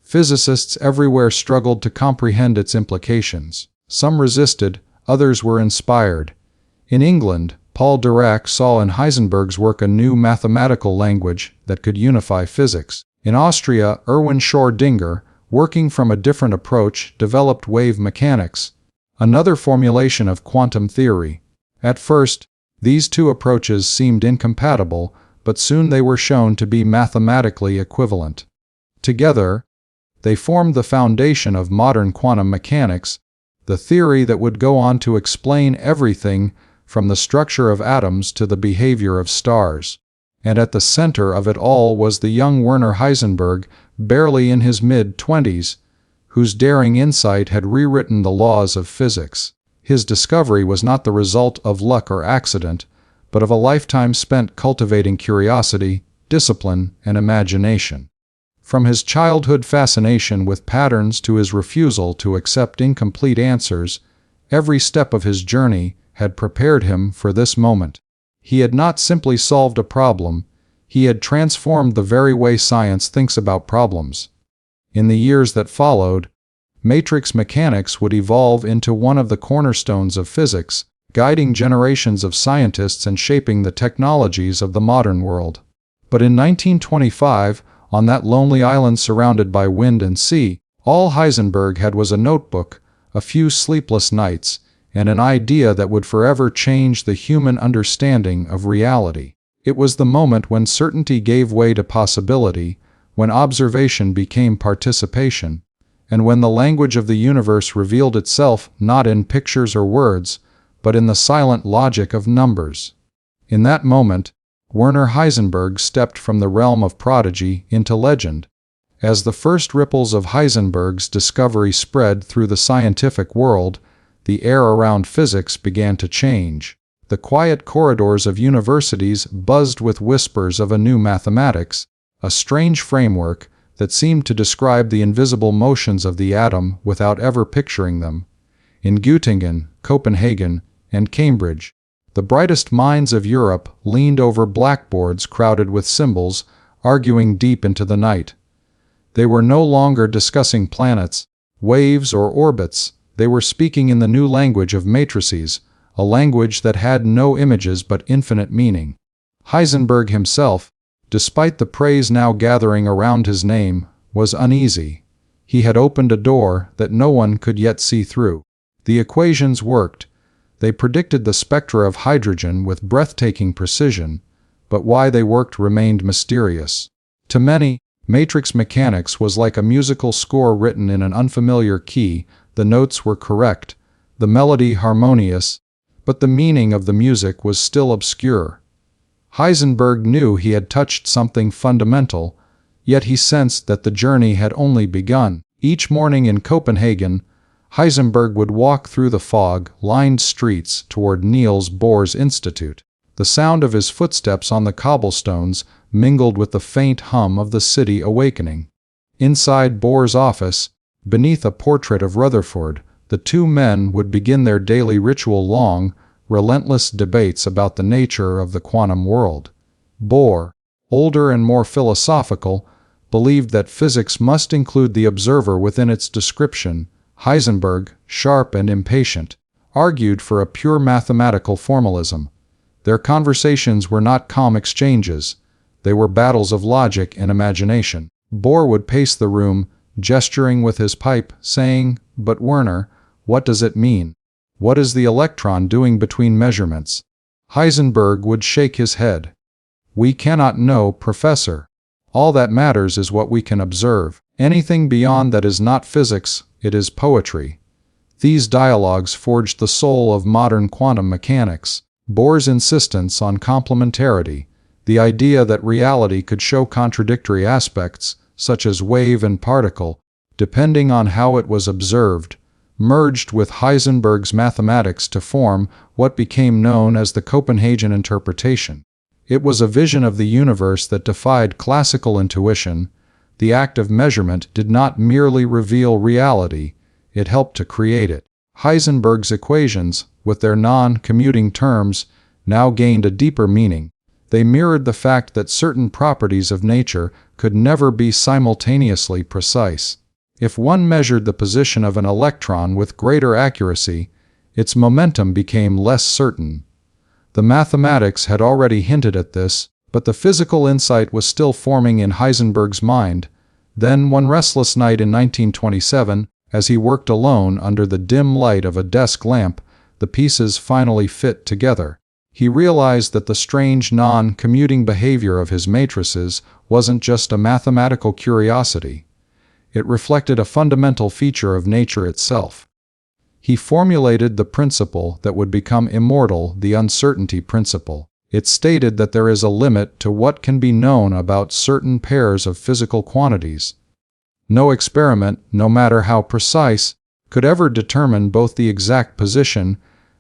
Physicists everywhere struggled to comprehend its implications. Some resisted, others were inspired. In England, Paul Dirac saw in Heisenberg's work a new mathematical language that could unify physics. In Austria, Erwin Schrödinger, working from a different approach, developed wave mechanics, another formulation of quantum theory. At first, these two approaches seemed incompatible, but soon they were shown to be mathematically equivalent. Together, they formed the foundation of modern quantum mechanics, the theory that would go on to explain everything from the structure of atoms to the behavior of stars. And at the center of it all was the young Werner Heisenberg, barely in his mid-20s, whose daring insight had rewritten the laws of physics. His discovery was not the result of luck or accident, but of a lifetime spent cultivating curiosity, discipline, and imagination. From his childhood fascination with patterns to his refusal to accept incomplete answers, every step of his journey had prepared him for this moment. He had not simply solved a problem, he had transformed the very way science thinks about problems. In the years that followed, matrix mechanics would evolve into one of the cornerstones of physics, guiding generations of scientists and shaping the technologies of the modern world. But in 1925, on that lonely island surrounded by wind and sea, all Heisenberg had was a notebook, a few sleepless nights, and an idea that would forever change the human understanding of reality. It was the moment when certainty gave way to possibility, when observation became participation, and when the language of the universe revealed itself not in pictures or words, but in the silent logic of numbers. In that moment, Werner Heisenberg stepped from the realm of prodigy into legend. As the first ripples of Heisenberg's discovery spread through the scientific world, the air around physics began to change. The quiet corridors of universities buzzed with whispers of a new mathematics, a strange framework that seemed to describe the invisible motions of the atom without ever picturing them. In Göttingen, Copenhagen, and Cambridge, the brightest minds of Europe leaned over blackboards crowded with symbols, arguing deep into the night. They were no longer discussing planets, waves, or orbits. They were speaking in the new language of matrices, a language that had no images but infinite meaning. Heisenberg himself, despite the praise now gathering around his name, was uneasy. He had opened a door that no one could yet see through. The equations worked. They predicted the spectra of hydrogen with breathtaking precision, but why they worked remained mysterious. To many, matrix mechanics was like a musical score written in an unfamiliar key. The notes were correct, the melody harmonious, but the meaning of the music was still obscure. Heisenberg knew he had touched something fundamental, yet he sensed that the journey had only begun. Each morning in Copenhagen, Heisenberg would walk through the fog-lined streets toward Niels Bohr's Institute. The sound of his footsteps on the cobblestones mingled with the faint hum of the city awakening. Inside Bohr's office, beneath a portrait of Rutherford, the two men would begin their daily ritual-long, relentless debates about the nature of the quantum world. Bohr, older and more philosophical, believed that physics must include the observer within its description. Heisenberg, sharp and impatient, argued for a pure mathematical formalism. Their conversations were not calm exchanges. They were battles of logic and imagination. Bohr would pace the room, gesturing with his pipe, saying, "But Werner, what does it mean? What is the electron doing between measurements?" Heisenberg would shake his head. "We cannot know, Professor. All that matters is what we can observe. Anything beyond that is not physics, it is poetry." These dialogues forged the soul of modern quantum mechanics. Bohr's insistence on complementarity, the idea that reality could show contradictory aspects, such as wave and particle, depending on how it was observed, merged with Heisenberg's mathematics to form what became known as the Copenhagen interpretation. It was a vision of the universe that defied classical intuition, The act of measurement did not merely reveal reality, it helped to create it. Heisenberg's equations, with their non-commuting terms, now gained a deeper meaning. They mirrored the fact that certain properties of nature could never be simultaneously precise. If one measured the position of an electron with greater accuracy, its momentum became less certain. The mathematics had already hinted at this, but the physical insight was still forming in Heisenberg's mind. Then, one restless night in 1927, as he worked alone under the dim light of a desk lamp, the pieces finally fit together. He realized that the strange non-commuting behavior of his matrices wasn't just a mathematical curiosity. It reflected a fundamental feature of nature itself. He formulated the principle that would become immortal, the uncertainty principle. It stated that there is a limit to what can be known about certain pairs of physical quantities. No experiment, no matter how precise, could ever determine both the exact position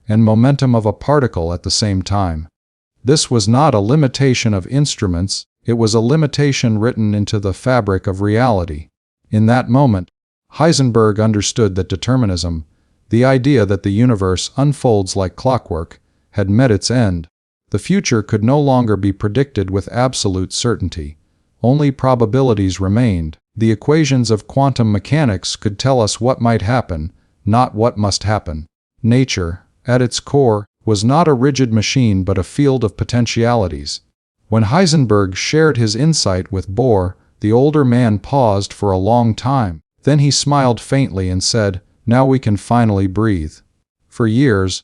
and momentum of a particle at the same time. This was not a limitation of instruments, it was a limitation written into the fabric of reality. In that moment, Heisenberg understood that determinism, the idea that the universe unfolds like clockwork, had met its end. The future could no longer be predicted with absolute certainty. Only probabilities remained. The equations of quantum mechanics could tell us what might happen, not what must happen. Nature, at its core, was not a rigid machine but a field of potentialities. When Heisenberg shared his insight with Bohr, the older man paused for a long time. Then he smiled faintly and said, "Now we can finally breathe." For years,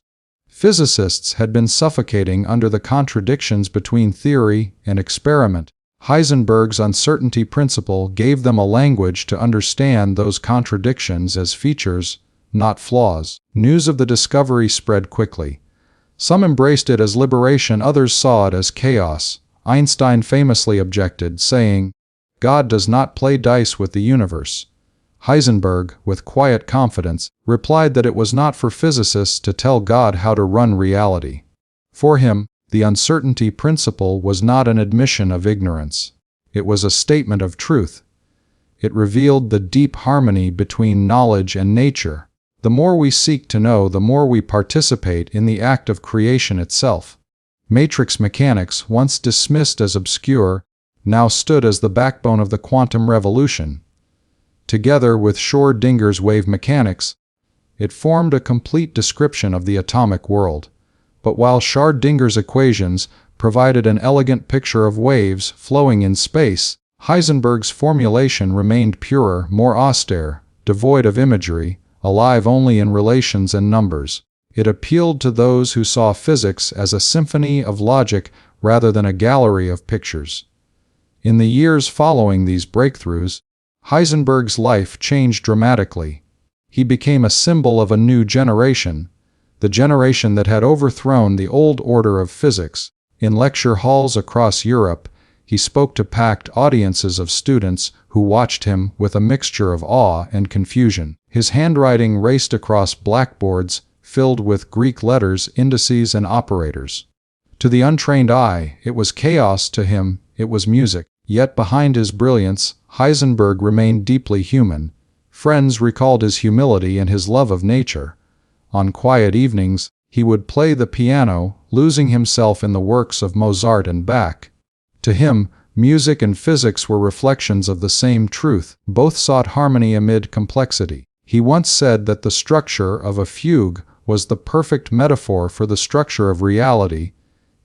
physicists had been suffocating under the contradictions between theory and experiment. Heisenberg's uncertainty principle gave them a language to understand those contradictions as features, not flaws. News of the discovery spread quickly. Some embraced it as liberation, others saw it as chaos. Einstein famously objected, saying, "God does not play dice with the universe." Heisenberg, with quiet confidence, replied that it was not for physicists to tell God how to run reality. For him, the uncertainty principle was not an admission of ignorance. It was a statement of truth. It revealed the deep harmony between knowledge and nature. The more we seek to know, the more we participate in the act of creation itself. Matrix mechanics, once dismissed as obscure, now stood as the backbone of the quantum revolution. Together with Schrödinger's wave mechanics, it formed a complete description of the atomic world. But while Schrödinger's equations provided an elegant picture of waves flowing in space, Heisenberg's formulation remained purer, more austere, devoid of imagery, alive only in relations and numbers. It appealed to those who saw physics as a symphony of logic rather than a gallery of pictures. In the years following these breakthroughs, Heisenberg's life changed dramatically. He became a symbol of a new generation, the generation that had overthrown the old order of physics. In lecture halls across Europe, he spoke to packed audiences of students who watched him with a mixture of awe and confusion. His handwriting raced across blackboards filled with Greek letters, indices, and operators. To the untrained eye, it was chaos. To him, it was music. Yet behind his brilliance, Heisenberg remained deeply human. Friends recalled his humility and his love of nature. On quiet evenings, he would play the piano, losing himself in the works of Mozart and Bach. To him, music and physics were reflections of the same truth. Both sought harmony amid complexity. He once said that the structure of a fugue was the perfect metaphor for the structure of reality,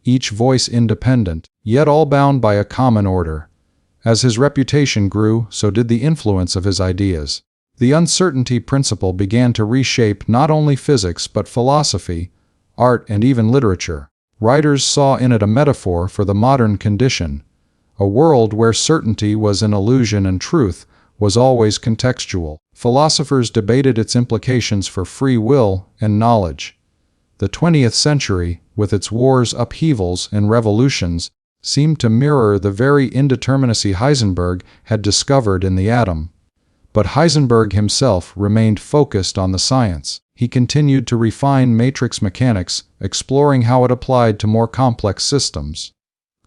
each voice independent, yet all bound by a common order. As his reputation grew, so did the influence of his ideas. The uncertainty principle began to reshape not only physics but philosophy, art, and even literature. Writers saw in it a metaphor for the modern condition, a world where certainty was an illusion and truth was always contextual. Philosophers debated its implications for free will and knowledge. The 20th century, with its wars, upheavals, and revolutions, seemed to mirror the very indeterminacy Heisenberg had discovered in the atom. But Heisenberg himself remained focused on the science. He continued to refine matrix mechanics, exploring how it applied to more complex systems.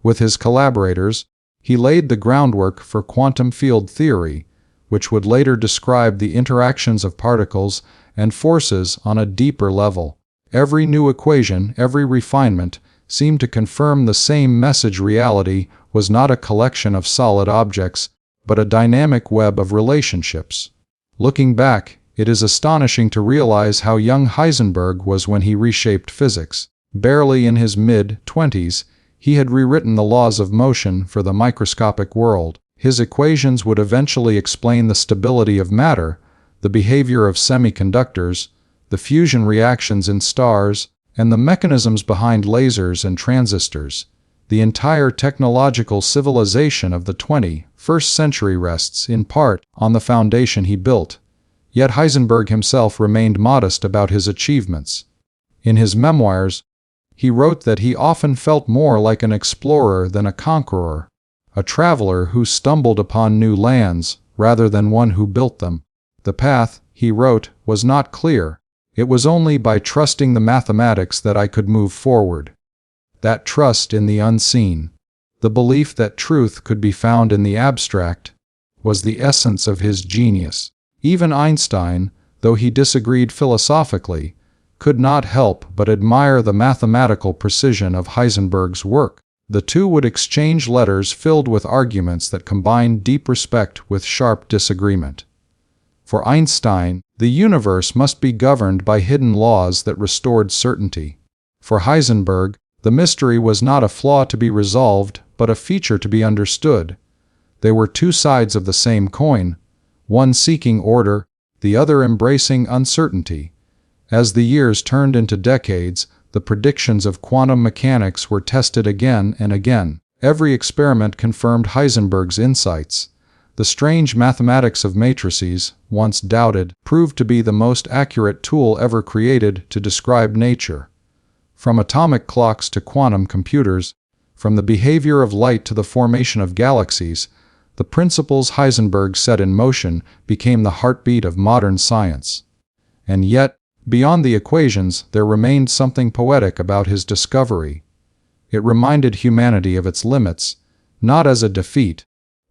With his collaborators, He laid the groundwork for quantum field theory, which would later describe the interactions of particles and forces on a deeper level. Every new equation, every refinement, seemed to confirm the same message: reality was not a collection of solid objects, but a dynamic web of relationships. Looking back, it is astonishing to realize how young Heisenberg was when he reshaped physics. Barely in his mid-20s, he had rewritten the laws of motion for the microscopic world. His equations would eventually explain the stability of matter, the behavior of semiconductors, the fusion reactions in stars, and the mechanisms behind lasers and transistors. The entire technological civilization of the 21st century rests, in part, on the foundation he built. Yet Heisenberg himself remained modest about his achievements. In his memoirs, he wrote that he often felt more like an explorer than a conqueror, a traveler who stumbled upon new lands rather than one who built them. The path, he wrote, was not clear. It was only by trusting the mathematics that I could move forward. That trust in the unseen, the belief that truth could be found in the abstract, was the essence of his genius. Even Einstein, though he disagreed philosophically, could not help but admire the mathematical precision of Heisenberg's work. The two would exchange letters filled with arguments that combined deep respect with sharp disagreement. For Einstein, the universe must be governed by hidden laws that restored certainty. For Heisenberg, the mystery was not a flaw to be resolved, but a feature to be understood. They were two sides of the same coin, one seeking order, the other embracing uncertainty. As the years turned into decades, the predictions of quantum mechanics were tested again and again. Every experiment confirmed Heisenberg's insights. The strange mathematics of matrices, once doubted, proved to be the most accurate tool ever created to describe nature. From atomic clocks to quantum computers, from the behavior of light to the formation of galaxies, the principles Heisenberg set in motion became the heartbeat of modern science. And yet, beyond the equations, there remained something poetic about his discovery. It reminded humanity of its limits, not as a defeat,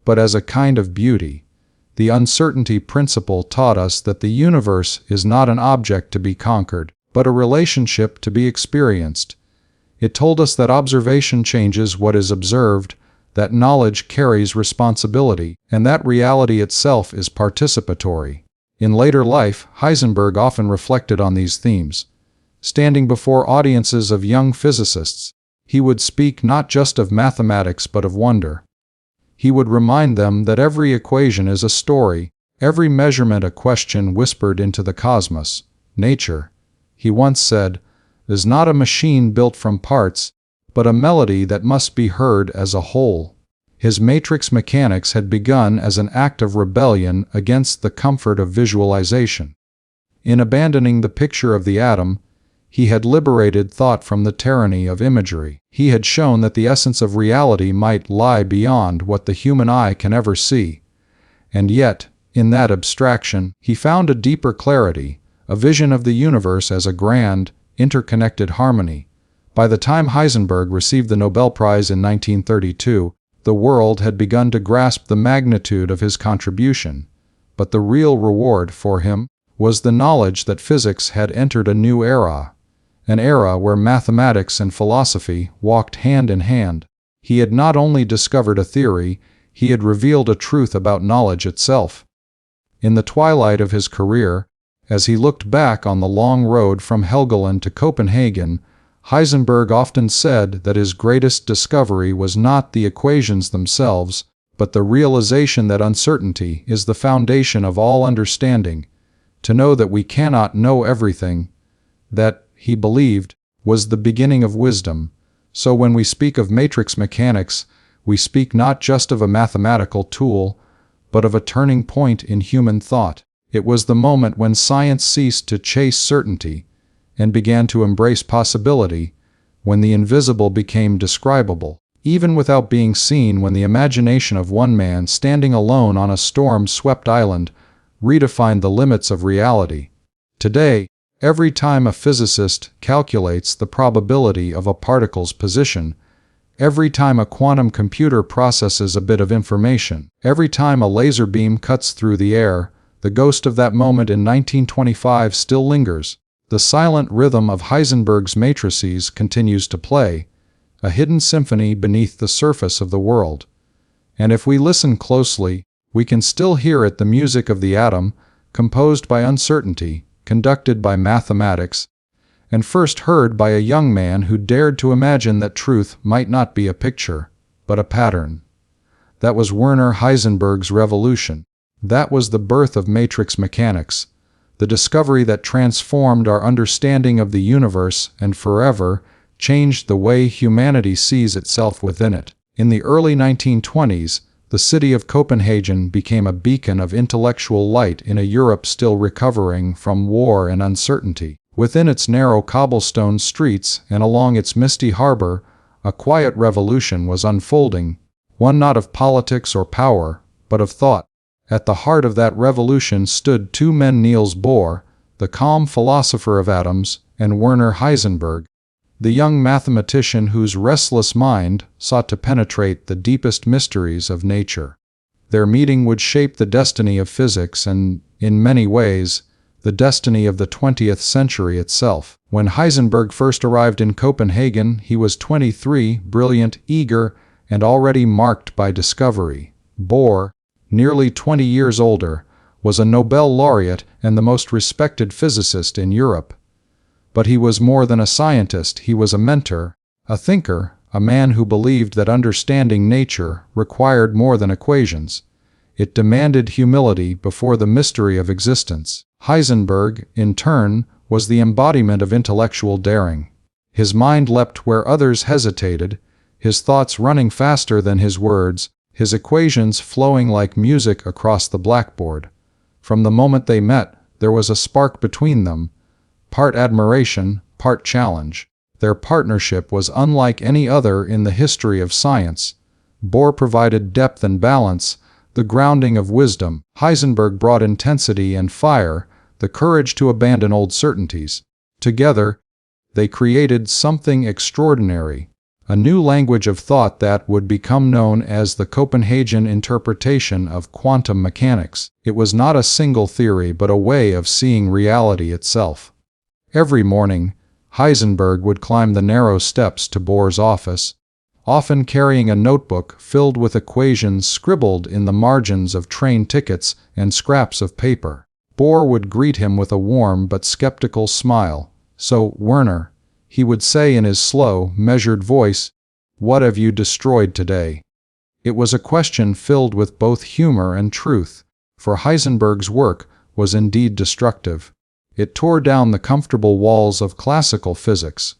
but as a kind of beauty. The uncertainty principle taught us that the universe is not an object to be conquered, but a relationship to be experienced. It told us that observation changes what is observed, that knowledge carries responsibility, and that reality itself is participatory. In later life, Heisenberg often reflected on these themes. Standing before audiences of young physicists, he would speak not just of mathematics but of wonder. He would remind them that every equation is a story, every measurement a question whispered into the cosmos. Nature, he once said, is not a machine built from parts, but a melody that must be heard as a whole. His matrix mechanics had begun as an act of rebellion against the comfort of visualization. In abandoning the picture of the atom, he had liberated thought from the tyranny of imagery. He had shown that the essence of reality might lie beyond what the human eye can ever see. And yet, in that abstraction, he found a deeper clarity, a vision of the universe as a grand, interconnected harmony. By the time Heisenberg received the Nobel Prize in 1932, the world had begun to grasp the magnitude of his contribution, but the real reward for him was the knowledge that physics had entered a new era, an era where mathematics and philosophy walked hand in hand. He had not only discovered a theory, he had revealed a truth about knowledge itself. In the twilight of his career, as he looked back on the long road from Helgoland to Copenhagen, Heisenberg often said that his greatest discovery was not the equations themselves, but the realization that uncertainty is the foundation of all understanding. To know that we cannot know everything, that, he believed, was the beginning of wisdom. So when we speak of matrix mechanics, we speak not just of a mathematical tool, but of a turning point in human thought. It was the moment when science ceased to chase certainty and began to embrace possibility, when the invisible became describable, even without being seen, when the imagination of one man standing alone on a storm-swept island redefined the limits of reality. Today, every time a physicist calculates the probability of a particle's position, Every time a quantum computer processes a bit of information, every time a laser beam cuts through the air, the ghost of that moment in 1925 still lingers. The silent rhythm of Heisenberg's matrices continues to play, a hidden symphony beneath the surface of the world. And if we listen closely, we can still hear it, the music of the atom, composed by uncertainty, conducted by mathematics, and first heard by a young man who dared to imagine that truth might not be a picture, but a pattern. That was Werner Heisenberg's revolution. That was the birth of matrix mechanics, the discovery that transformed our understanding of the universe and forever changed the way humanity sees itself within it. In the early 1920s, the city of Copenhagen became a beacon of intellectual light in a Europe still recovering from war and uncertainty. Within its narrow cobblestone streets and along its misty harbor, a quiet revolution was unfolding, one not of politics or power, but of thought. At the heart of that revolution stood two men: Niels Bohr, the calm philosopher of atoms, and Werner Heisenberg, the young mathematician whose restless mind sought to penetrate the deepest mysteries of nature. Their meeting would shape the destiny of physics and, in many ways, the destiny of the 20th century itself. When Heisenberg first arrived in Copenhagen, he was 23, brilliant, eager, and already marked by discovery. Bohr, nearly 20 years older, was a Nobel laureate and the most respected physicist in Europe. But he was more than a scientist. He was a mentor, a thinker, a man who believed that understanding nature required more than equations. It demanded humility before the mystery of existence. Heisenberg, in turn, was the embodiment of intellectual daring. His mind leapt where others hesitated, his thoughts running faster than his words, his equations flowing like music across the blackboard. From the moment they met, there was a spark between them, part admiration, part challenge. Their partnership was unlike any other in the history of science. Bohr provided depth and balance, the grounding of wisdom. Heisenberg brought intensity and fire, the courage to abandon old certainties. Together, they created something extraordinary, a new language of thought that would become known as the Copenhagen interpretation of quantum mechanics. It was not a single theory but a way of seeing reality itself. Every morning, Heisenberg would climb the narrow steps to Bohr's office, often carrying a notebook filled with equations scribbled in the margins of train tickets and scraps of paper. Bohr would greet him with a warm but skeptical smile. "So, Werner," he would say in his slow, measured voice, "what have you destroyed today?" It was a question filled with both humor and truth, for Heisenberg's work was indeed destructive. It tore down the comfortable walls of classical physics.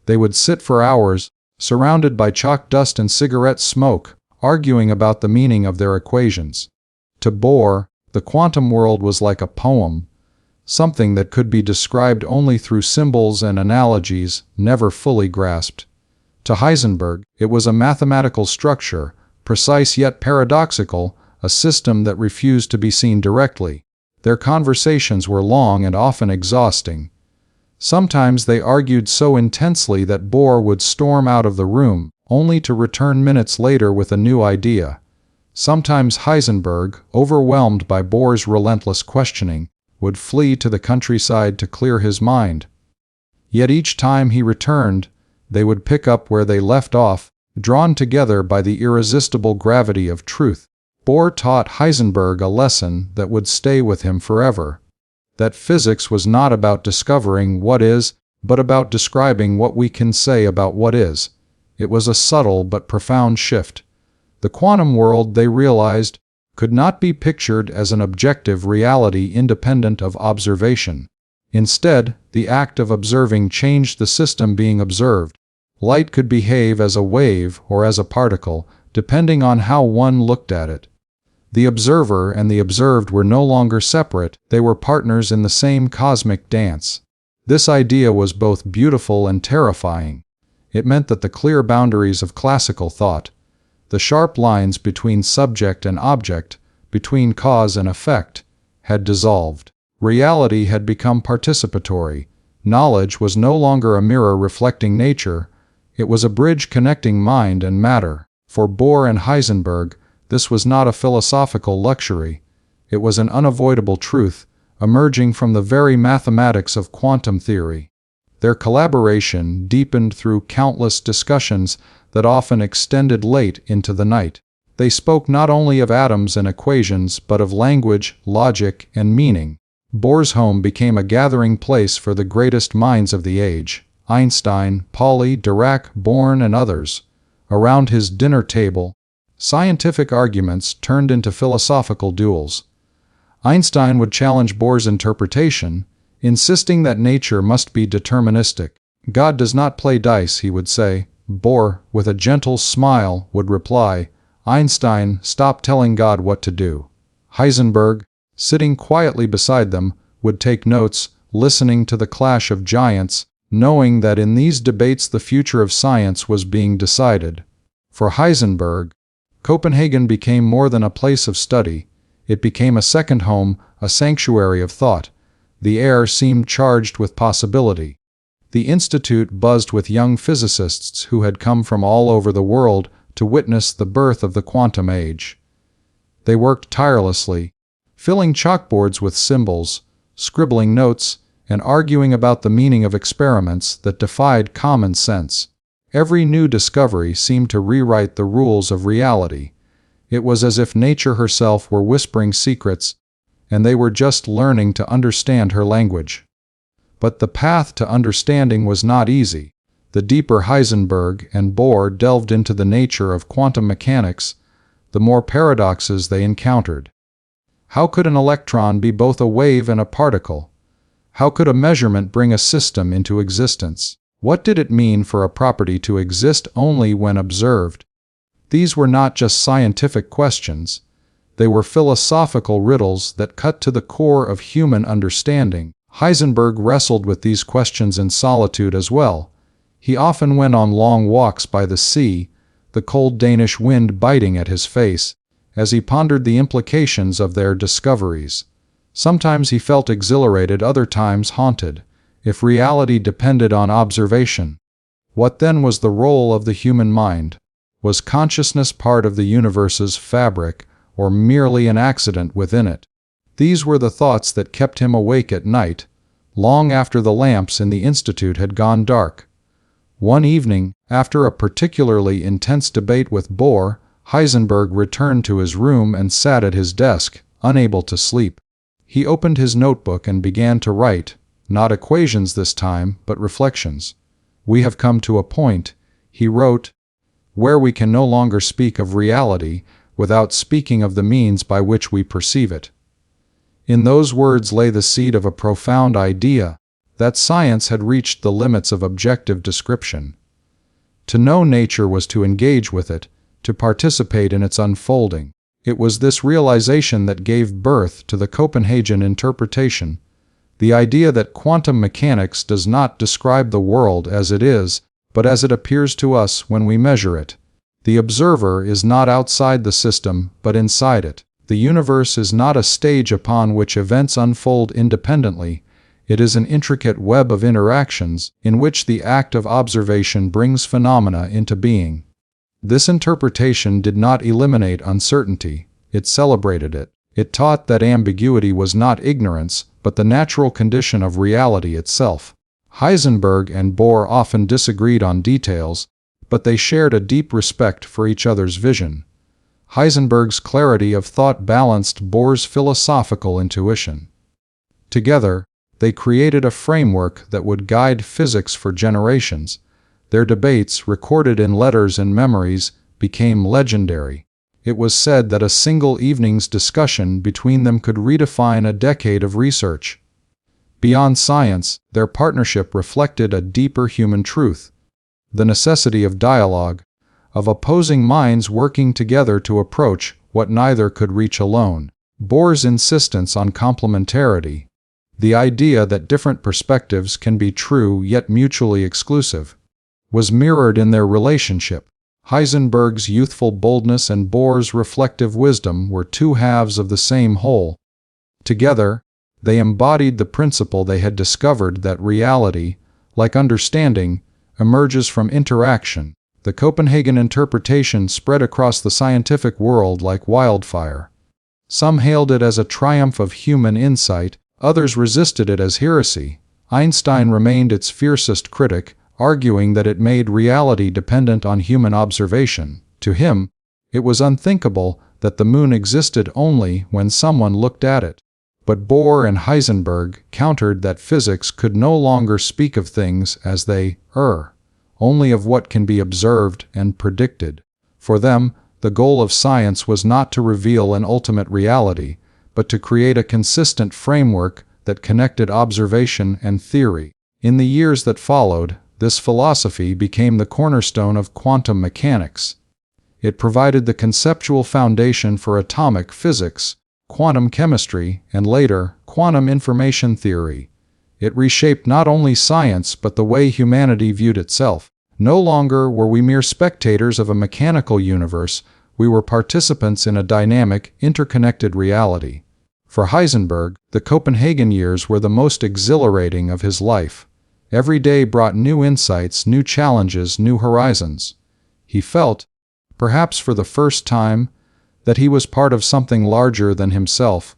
They would sit for hours, surrounded by chalk dust and cigarette smoke, arguing about the meaning of their equations. To Bohr, the quantum world was like a poem, something that could be described only through symbols and analogies, never fully grasped. To Heisenberg, it was a mathematical structure, precise yet paradoxical, a system that refused to be seen directly. Their conversations were long and often exhausting. Sometimes they argued so intensely that Bohr would storm out of the room, only to return minutes later with a new idea. Sometimes Heisenberg, overwhelmed by Bohr's relentless questioning, would flee to the countryside to clear his mind. Yet each time he returned, they would pick up where they left off, drawn together by the irresistible gravity of truth. Bohr taught Heisenberg a lesson that would stay with him forever: that physics was not about discovering what is, but about describing what we can say about what is. It was a subtle but profound shift. The quantum world, they realized, could not be pictured as an objective reality independent of observation. Instead, the act of observing changed the system being observed. Light could behave as a wave or as a particle, depending on how one looked at it. The observer and the observed were no longer separate, they were partners in the same cosmic dance. This idea was both beautiful and terrifying. It meant that the clear boundaries of classical thought, the sharp lines between subject and object, between cause and effect, had dissolved. Reality had become participatory. Knowledge was no longer a mirror reflecting nature, It was a bridge connecting mind and matter. For Bohr and Heisenberg, this was not a philosophical luxury. It was an unavoidable truth, emerging from the very mathematics of quantum theory. Their collaboration deepened through countless discussions that often extended late into the night. They spoke not only of atoms and equations, but of language, logic, and meaning. Bohr's home became a gathering place for the greatest minds of the age: Einstein, Pauli, Dirac, Born, and others. Around his dinner table, scientific arguments turned into philosophical duels. Einstein would challenge Bohr's interpretation, insisting that nature must be deterministic. God does not play dice, he would say. Bohr, with a gentle smile, would reply, Einstein, stop telling God what to do. Heisenberg, sitting quietly beside them, would take notes, listening to the clash of giants, knowing that in these debates the future of science was being decided. For Heisenberg, Copenhagen became more than a place of study. It became a second home, a sanctuary of thought. The air seemed charged with possibility. The institute buzzed with young physicists who had come from all over the world to witness the birth of the quantum age. They worked tirelessly, filling chalkboards with symbols, scribbling notes, and arguing about the meaning of experiments that defied common sense. Every new discovery seemed to rewrite the rules of reality. It was as if nature herself were whispering secrets, and they were just learning to understand her language. But the path to understanding was not easy. The deeper Heisenberg and Bohr delved into the nature of quantum mechanics, the more paradoxes they encountered. How could an electron be both a wave and a particle? How could a measurement bring a system into existence? What did it mean for a property to exist only when observed? These were not just scientific questions. They were philosophical riddles that cut to the core of human understanding. Heisenberg wrestled with these questions in solitude as well. He often went on long walks by the sea, the cold Danish wind biting at his face, as he pondered the implications of their discoveries. Sometimes he felt exhilarated, other times haunted. If reality depended on observation, what then was the role of the human mind? Was consciousness part of the universe's fabric, or merely an accident within it? These were the thoughts that kept him awake at night, long after the lamps in the institute had gone dark. One evening, after a particularly intense debate with Bohr, Heisenberg returned to his room and sat at his desk, unable to sleep. He opened his notebook and began to write, not equations this time, but reflections. We have come to a point, he wrote, where we can no longer speak of reality without speaking of the means by which we perceive it. In those words lay the seed of a profound idea, that science had reached the limits of objective description. To know nature was to engage with it, to participate in its unfolding. It was this realization that gave birth to the Copenhagen interpretation, the idea that quantum mechanics does not describe the world as it is, but as it appears to us when we measure it. The observer is not outside the system, but inside it. The universe is not a stage upon which events unfold independently. It is an intricate web of interactions in which the act of observation brings phenomena into being. This interpretation did not eliminate uncertainty, it celebrated it. It taught that ambiguity was not ignorance, but the natural condition of reality itself. Heisenberg and Bohr often disagreed on details, but they shared a deep respect for each other's vision. Heisenberg's clarity of thought balanced Bohr's philosophical intuition. Together, they created a framework that would guide physics for generations. Their debates, recorded in letters and memories, became legendary. It was said that a single evening's discussion between them could redefine a decade of research. Beyond science, their partnership reflected a deeper human truth: the necessity of dialogue, of opposing minds working together to approach what neither could reach alone. Bohr's insistence on complementarity, the idea that different perspectives can be true yet mutually exclusive, was mirrored in their relationship. Heisenberg's youthful boldness and Bohr's reflective wisdom were two halves of the same whole. Together, they embodied the principle they had discovered that reality, like understanding, emerges from interaction. The Copenhagen interpretation spread across the scientific world like wildfire. Some hailed it as a triumph of human insight, others resisted it as heresy. Einstein remained its fiercest critic, arguing that it made reality dependent on human observation. To him, it was unthinkable that the moon existed only when someone looked at it. But Bohr and Heisenberg countered that physics could no longer speak of things as they are, only of what can be observed and predicted. For them, the goal of science was not to reveal an ultimate reality, but to create a consistent framework that connected observation and theory. In the years that followed, this philosophy became the cornerstone of quantum mechanics. It provided the conceptual foundation for atomic physics, quantum chemistry, and later, quantum information theory. It reshaped not only science but the way humanity viewed itself. No longer were we mere spectators of a mechanical universe, we were participants in a dynamic, interconnected reality. For Heisenberg, the Copenhagen years were the most exhilarating of his life. Every day brought new insights, new challenges, new horizons. He felt, perhaps for the first time, that he was part of something larger than himself,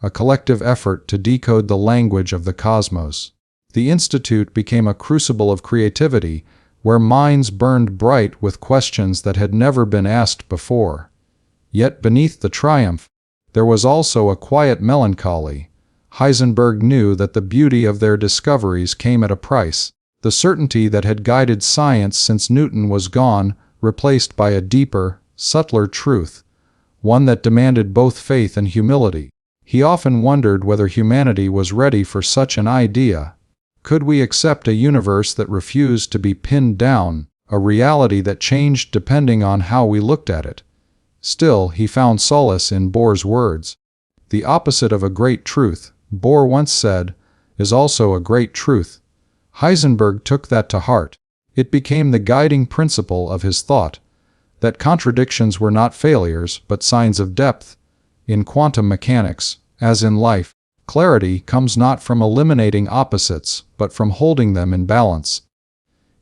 a collective effort to decode the language of the cosmos. The Institute became a crucible of creativity, where minds burned bright with questions that had never been asked before. Yet beneath the triumph, there was also a quiet melancholy. Heisenberg knew that the beauty of their discoveries came at a price. The certainty that had guided science since Newton was gone, replaced by a deeper, subtler truth, one that demanded both faith and humility. He often wondered whether humanity was ready for such an idea. Could we accept a universe that refused to be pinned down, a reality that changed depending on how we looked at it? Still, he found solace in Bohr's words. The opposite of a great truth, Bohr once said, is also a great truth. Heisenberg took that to heart. It became the guiding principle of his thought, that contradictions were not failures but signs of depth. In quantum mechanics, as in life, clarity comes not from eliminating opposites, but from holding them in balance.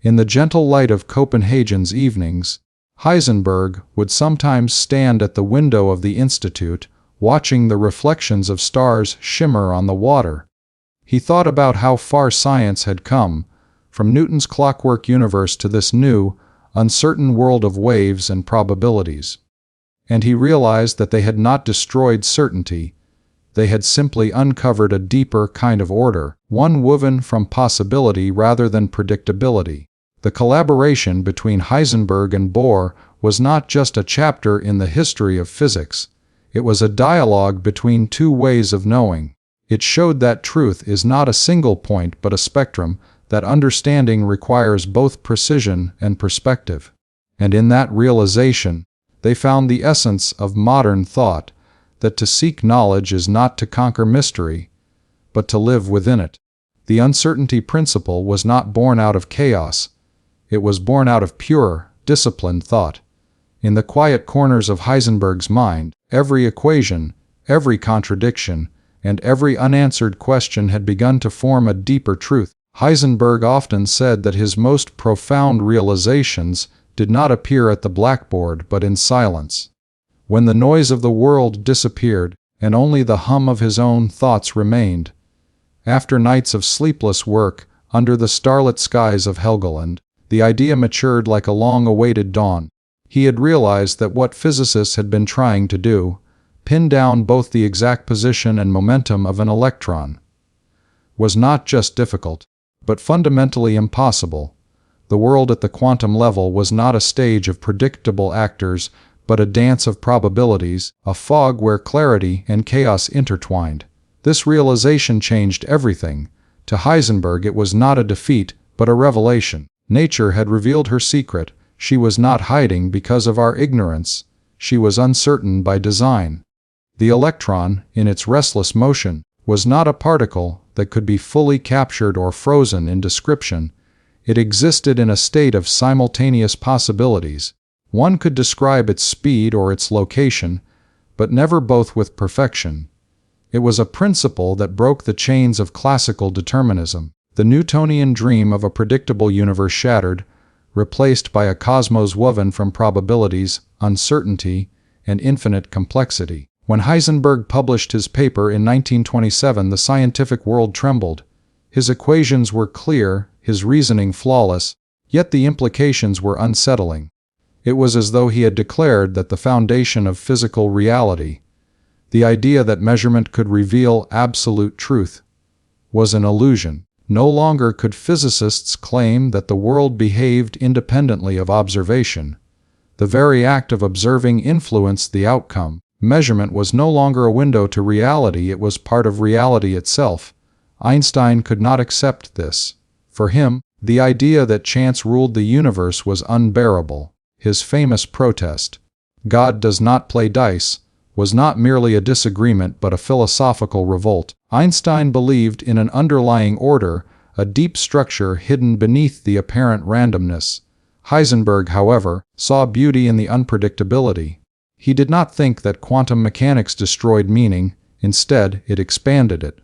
In the gentle light of Copenhagen's evenings, Heisenberg would sometimes stand at the window of the Institute, watching the reflections of stars shimmer on the water. He thought about how far science had come, from Newton's clockwork universe to this new, uncertain world of waves and probabilities. And he realized that they had not destroyed certainty. They had simply uncovered a deeper kind of order, one woven from possibility rather than predictability. The collaboration between Heisenberg and Bohr was not just a chapter in the history of physics. It was a dialogue between two ways of knowing. It showed that truth is not a single point but a spectrum, that understanding requires both precision and perspective. And in that realization, they found the essence of modern thought, that to seek knowledge is not to conquer mystery, but to live within it. The uncertainty principle was not born out of chaos. It was born out of pure, disciplined thought. In the quiet corners of Heisenberg's mind, every equation, every contradiction, and every unanswered question had begun to form a deeper truth. Heisenberg often said that his most profound realizations did not appear at the blackboard but in silence. When the noise of the world disappeared, and only the hum of his own thoughts remained. After nights of sleepless work, under the starlit skies of Helgoland, the idea matured like a long-awaited dawn. He had realized that what physicists had been trying to do, pin down both the exact position and momentum of an electron, was not just difficult, but fundamentally impossible. The world at the quantum level was not a stage of predictable actors, but a dance of probabilities, a fog where clarity and chaos intertwined. This realization changed everything. To Heisenberg it was not a defeat, but a revelation. Nature had revealed her secret. She was not hiding because of our ignorance. She was uncertain by design. The electron, in its restless motion, was not a particle that could be fully captured or frozen in description. It existed in a state of simultaneous possibilities. One could describe its speed or its location, but never both with perfection. It was a principle that broke the chains of classical determinism. The Newtonian dream of a predictable universe shattered, replaced by a cosmos woven from probabilities, uncertainty, and infinite complexity. When Heisenberg published his paper in 1927, the scientific world trembled. His equations were clear, his reasoning flawless, yet the implications were unsettling. It was as though he had declared that the foundation of physical reality, the idea that measurement could reveal absolute truth, was an illusion. No longer could physicists claim that the world behaved independently of observation. The very act of observing influenced the outcome. Measurement was no longer a window to reality, it was part of reality itself. Einstein could not accept this. For him, the idea that chance ruled the universe was unbearable. His famous protest, "God does not play dice," was not merely a disagreement but a philosophical revolt. Einstein believed in an underlying order, a deep structure hidden beneath the apparent randomness. Heisenberg, however, saw beauty in the unpredictability. He did not think that quantum mechanics destroyed meaning, instead it expanded it.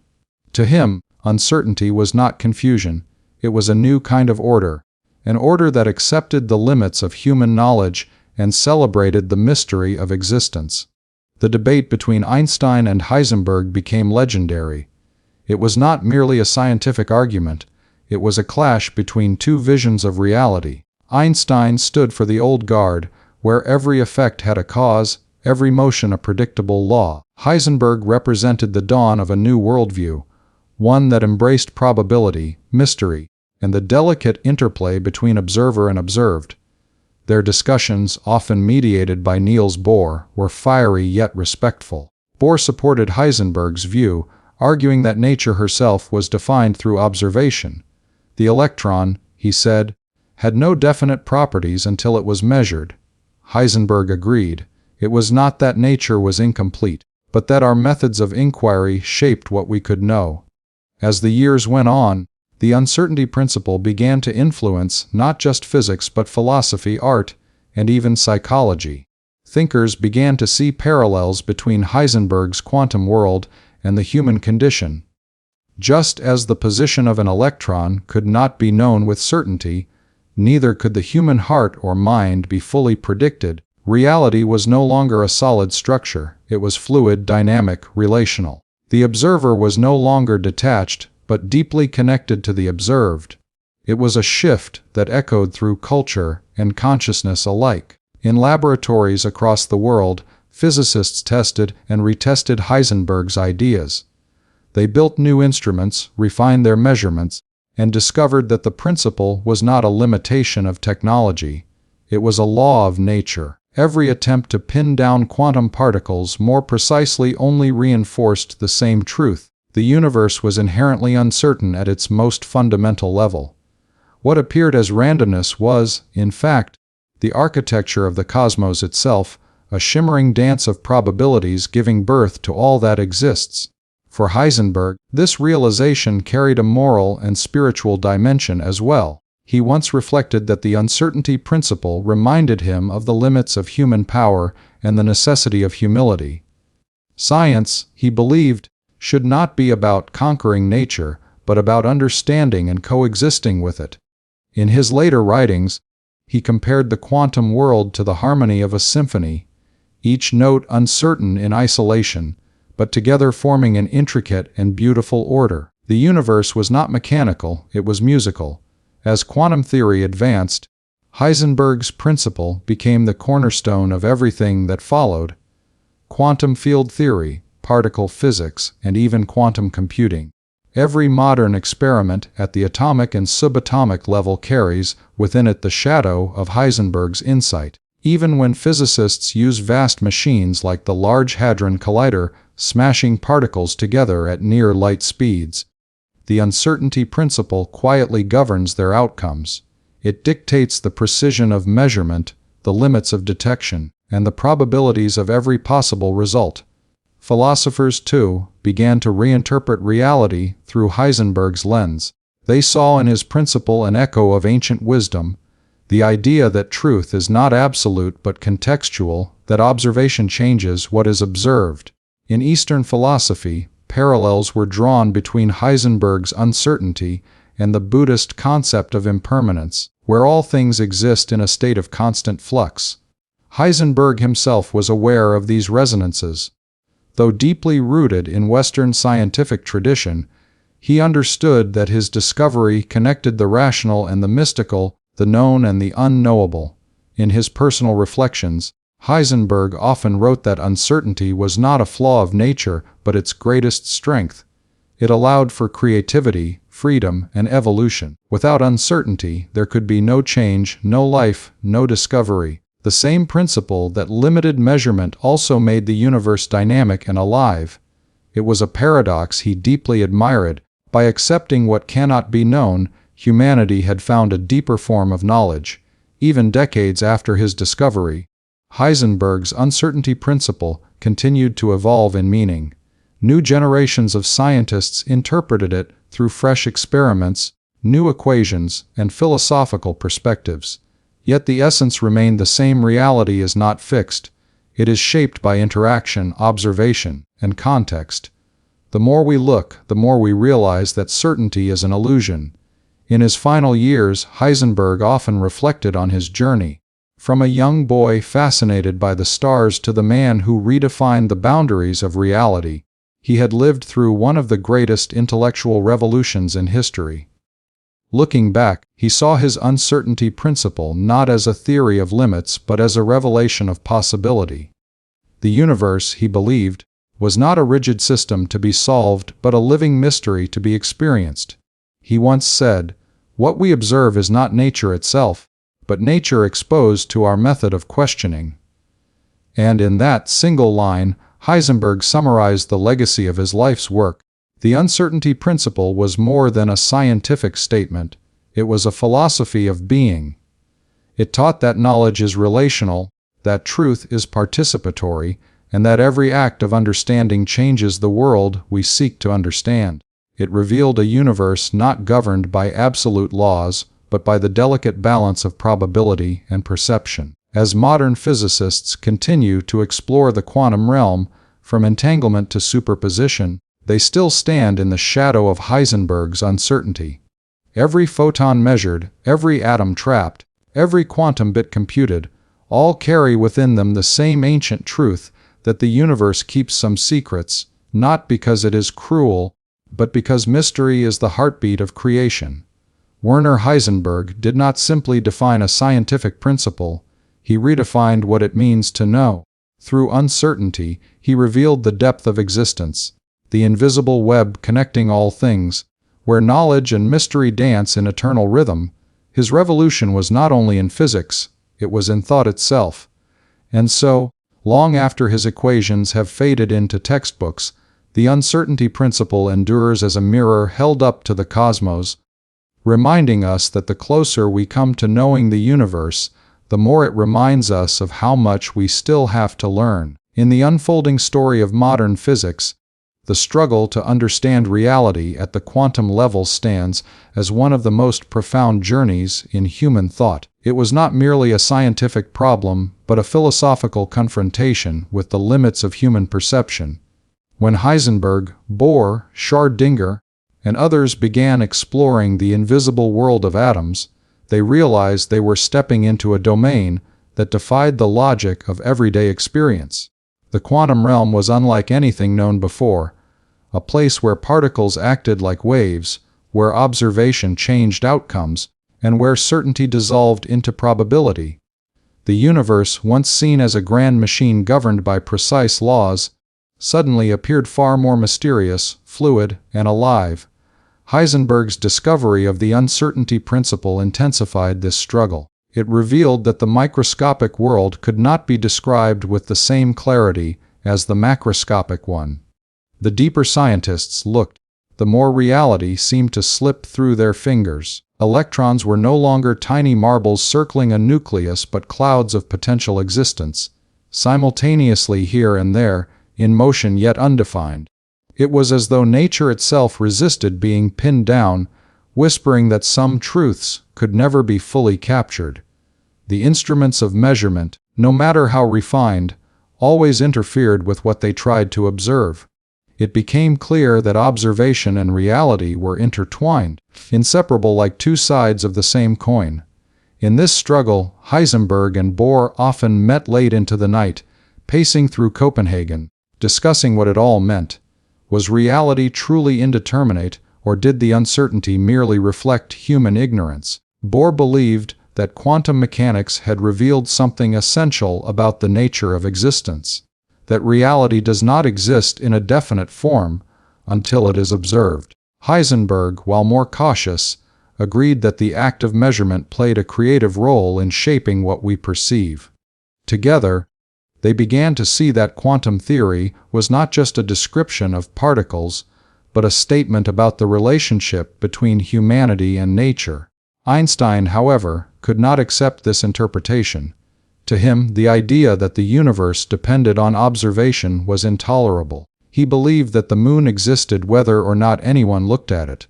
To him, uncertainty was not confusion, it was a new kind of order, an order that accepted the limits of human knowledge and celebrated the mystery of existence. The debate between Einstein and Heisenberg became legendary. It was not merely a scientific argument, it was a clash between two visions of reality. Einstein stood for the old guard, where every effect had a cause, every motion a predictable law. Heisenberg represented the dawn of a new worldview, one that embraced probability, mystery, and the delicate interplay between observer and observed. Their discussions, often mediated by Niels Bohr, were fiery yet respectful. Bohr supported Heisenberg's view, arguing that nature herself was defined through observation. The electron, he said, had no definite properties until it was measured. Heisenberg agreed. It was not that nature was incomplete, but that our methods of inquiry shaped what we could know. As the years went on, the uncertainty principle began to influence not just physics but philosophy, art, and even psychology. Thinkers began to see parallels between Heisenberg's quantum world and the human condition. Just as the position of an electron could not be known with certainty, neither could the human heart or mind be fully predicted. Reality was no longer a solid structure, it was fluid, dynamic, relational. The observer was no longer detached, but deeply connected to the observed. It was a shift that echoed through culture and consciousness alike. In laboratories across the world, physicists tested and retested Heisenberg's ideas. They built new instruments, refined their measurements, and discovered that the principle was not a limitation of technology. It was a law of nature. Every attempt to pin down quantum particles more precisely only reinforced the same truth. The universe was inherently uncertain at its most fundamental level. What appeared as randomness was, in fact, the architecture of the cosmos itself, a shimmering dance of probabilities giving birth to all that exists. For Heisenberg, this realization carried a moral and spiritual dimension as well. He once reflected that the uncertainty principle reminded him of the limits of human power and the necessity of humility. Science, he believed, should not be about conquering nature, but about understanding and coexisting with it. In his later writings, he compared the quantum world to the harmony of a symphony, each note uncertain in isolation, but together forming an intricate and beautiful order. The universe was not mechanical, it was musical. As quantum theory advanced, Heisenberg's principle became the cornerstone of everything that followed: quantum field theory, particle physics, and even quantum computing. Every modern experiment at the atomic and subatomic level carries within it the shadow of Heisenberg's insight. Even when physicists use vast machines like the Large Hadron Collider, smashing particles together at near light speeds, the uncertainty principle quietly governs their outcomes. It dictates the precision of measurement, the limits of detection, and the probabilities of every possible result. Philosophers, too, began to reinterpret reality through Heisenberg's lens. They saw in his principle an echo of ancient wisdom, the idea that truth is not absolute but contextual, that observation changes what is observed. In Eastern philosophy, parallels were drawn between Heisenberg's uncertainty and the Buddhist concept of impermanence, where all things exist in a state of constant flux. Heisenberg himself was aware of these resonances. Though deeply rooted in Western scientific tradition, he understood that his discovery connected the rational and the mystical, the known and the unknowable. In his personal reflections, Heisenberg often wrote that uncertainty was not a flaw of nature but its greatest strength. It allowed for creativity, freedom, and evolution. Without uncertainty, there could be no change, no life, no discovery. The same principle that limited measurement also made the universe dynamic and alive. It was a paradox he deeply admired. By accepting what cannot be known, humanity had found a deeper form of knowledge. Even decades after his discovery, Heisenberg's uncertainty principle continued to evolve in meaning. New generations of scientists interpreted it through fresh experiments, new equations, and philosophical perspectives. Yet the essence remained the same: reality is not fixed. It is shaped by interaction, observation, and context. The more we look, the more we realize that certainty is an illusion. In his final years, Heisenberg often reflected on his journey. From a young boy fascinated by the stars to the man who redefined the boundaries of reality, he had lived through one of the greatest intellectual revolutions in history. Looking back, he saw his uncertainty principle not as a theory of limits but as a revelation of possibility. The universe, he believed, was not a rigid system to be solved but a living mystery to be experienced. He once said, "What we observe is not nature itself, but nature exposed to our method of questioning." And in that single line, Heisenberg summarized the legacy of his life's work. The uncertainty principle was more than a scientific statement. It was a philosophy of being. It taught that knowledge is relational, that truth is participatory, and that every act of understanding changes the world we seek to understand. It revealed a universe not governed by absolute laws, but by the delicate balance of probability and perception. As modern physicists continue to explore the quantum realm, from entanglement to superposition, they still stand in the shadow of Heisenberg's uncertainty. Every photon measured, every atom trapped, every quantum bit computed, all carry within them the same ancient truth that the universe keeps some secrets, not because it is cruel, but because mystery is the heartbeat of creation. Werner Heisenberg did not simply define a scientific principle, he redefined what it means to know. Through uncertainty, he revealed the depth of existence, the invisible web connecting all things, where knowledge and mystery dance in eternal rhythm. His revolution was not only in physics, it was in thought itself. And so, long after his equations have faded into textbooks, the uncertainty principle endures as a mirror held up to the cosmos, reminding us that the closer we come to knowing the universe, the more it reminds us of how much we still have to learn. In the unfolding story of modern physics, the struggle to understand reality at the quantum level stands as one of the most profound journeys in human thought. It was not merely a scientific problem, but a philosophical confrontation with the limits of human perception. When Heisenberg, Bohr, Schrödinger, and others began exploring the invisible world of atoms, they realized they were stepping into a domain that defied the logic of everyday experience. The quantum realm was unlike anything known before, a place where particles acted like waves, where observation changed outcomes, and where certainty dissolved into probability. The universe, once seen as a grand machine governed by precise laws, suddenly appeared far more mysterious, fluid, and alive. Heisenberg's discovery of the uncertainty principle intensified this struggle. It revealed that the microscopic world could not be described with the same clarity as the macroscopic one. The deeper scientists looked, the more reality seemed to slip through their fingers. Electrons were no longer tiny marbles circling a nucleus but clouds of potential existence, simultaneously here and there, in motion yet undefined. It was as though nature itself resisted being pinned down, whispering that some truths could never be fully captured. The instruments of measurement, no matter how refined, always interfered with what they tried to observe. it became clear that observation and reality were intertwined, inseparable like two sides of the same coin. In this struggle, Heisenberg and Bohr often met late into the night, pacing through Copenhagen, discussing what it all meant. Was reality truly indeterminate, or did the uncertainty merely reflect human ignorance? Bohr believed that quantum mechanics had revealed something essential about the nature of existence, that reality does not exist in a definite form until it is observed. Heisenberg, while more cautious, agreed that the act of measurement played a creative role in shaping what we perceive. Together, they began to see that quantum theory was not just a description of particles, but a statement about the relationship between humanity and nature. Einstein, however, could not accept this interpretation. To him, the idea that the universe depended on observation was intolerable. He believed that the moon existed whether or not anyone looked at it.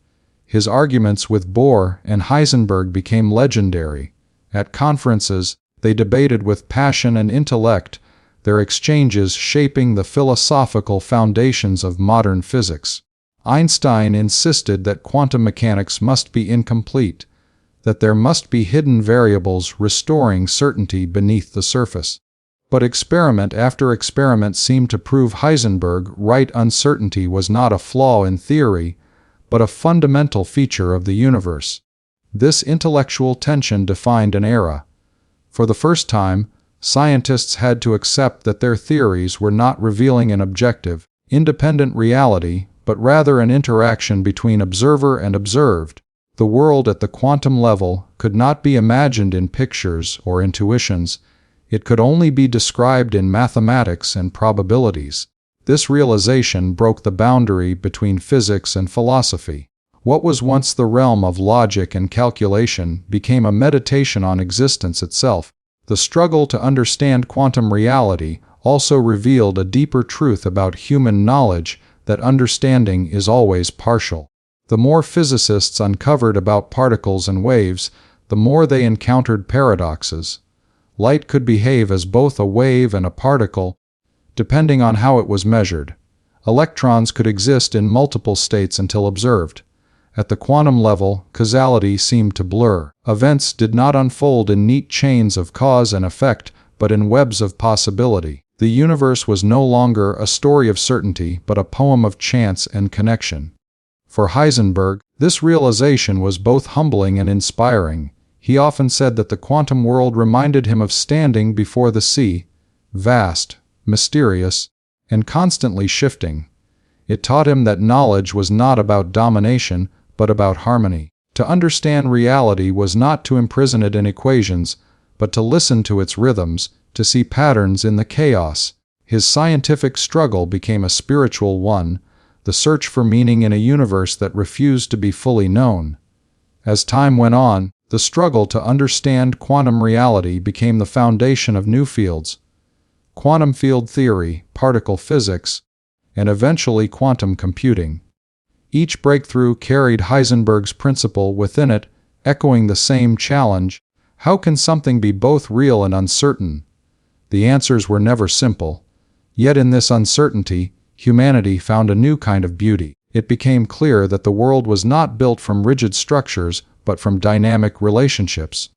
His arguments with Bohr and Heisenberg became legendary. At conferences, they debated with passion and intellect, their exchanges shaping the philosophical foundations of modern physics. Einstein insisted that quantum mechanics must be incomplete, that there must be hidden variables restoring certainty beneath the surface. But experiment after experiment seemed to prove Heisenberg right. Uncertainty was not a flaw in theory, but a fundamental feature of the universe. This intellectual tension defined an era. For the first time, scientists had to accept that their theories were not revealing an objective, independent reality, but rather an interaction between observer and observed. The world at the quantum level could not be imagined in pictures or intuitions. It could only be described in mathematics and probabilities. This realization broke the boundary between physics and philosophy. What was once the realm of logic and calculation became a meditation on existence itself. The struggle to understand quantum reality also revealed a deeper truth about human knowledge, that understanding is always partial. The more physicists uncovered about particles and waves, the more they encountered paradoxes. Light could behave as both a wave and a particle, depending on how it was measured. Electrons could exist in multiple states until observed. At the quantum level, causality seemed to blur. Events did not unfold in neat chains of cause and effect, but in webs of possibility. The universe was no longer a story of certainty, but a poem of chance and connection. For Heisenberg, this realization was both humbling and inspiring. He often said that the quantum world reminded him of standing before the sea, vast, mysterious, and constantly shifting. It taught him that knowledge was not about domination, but about harmony. To understand reality was not to imprison it in equations, but to listen to its rhythms, to see patterns in the chaos. His scientific struggle became a spiritual one, the search for meaning in a universe that refused to be fully known. As time went on, the struggle to understand quantum reality became the foundation of new fields: quantum field theory, particle physics, and eventually quantum computing. Each breakthrough carried Heisenberg's principle within it, echoing the same challenge: how can something be both real and uncertain? The answers were never simple. Yet in this uncertainty, humanity found a new kind of beauty. It became clear that the world was not built from rigid structures, but from dynamic relationships.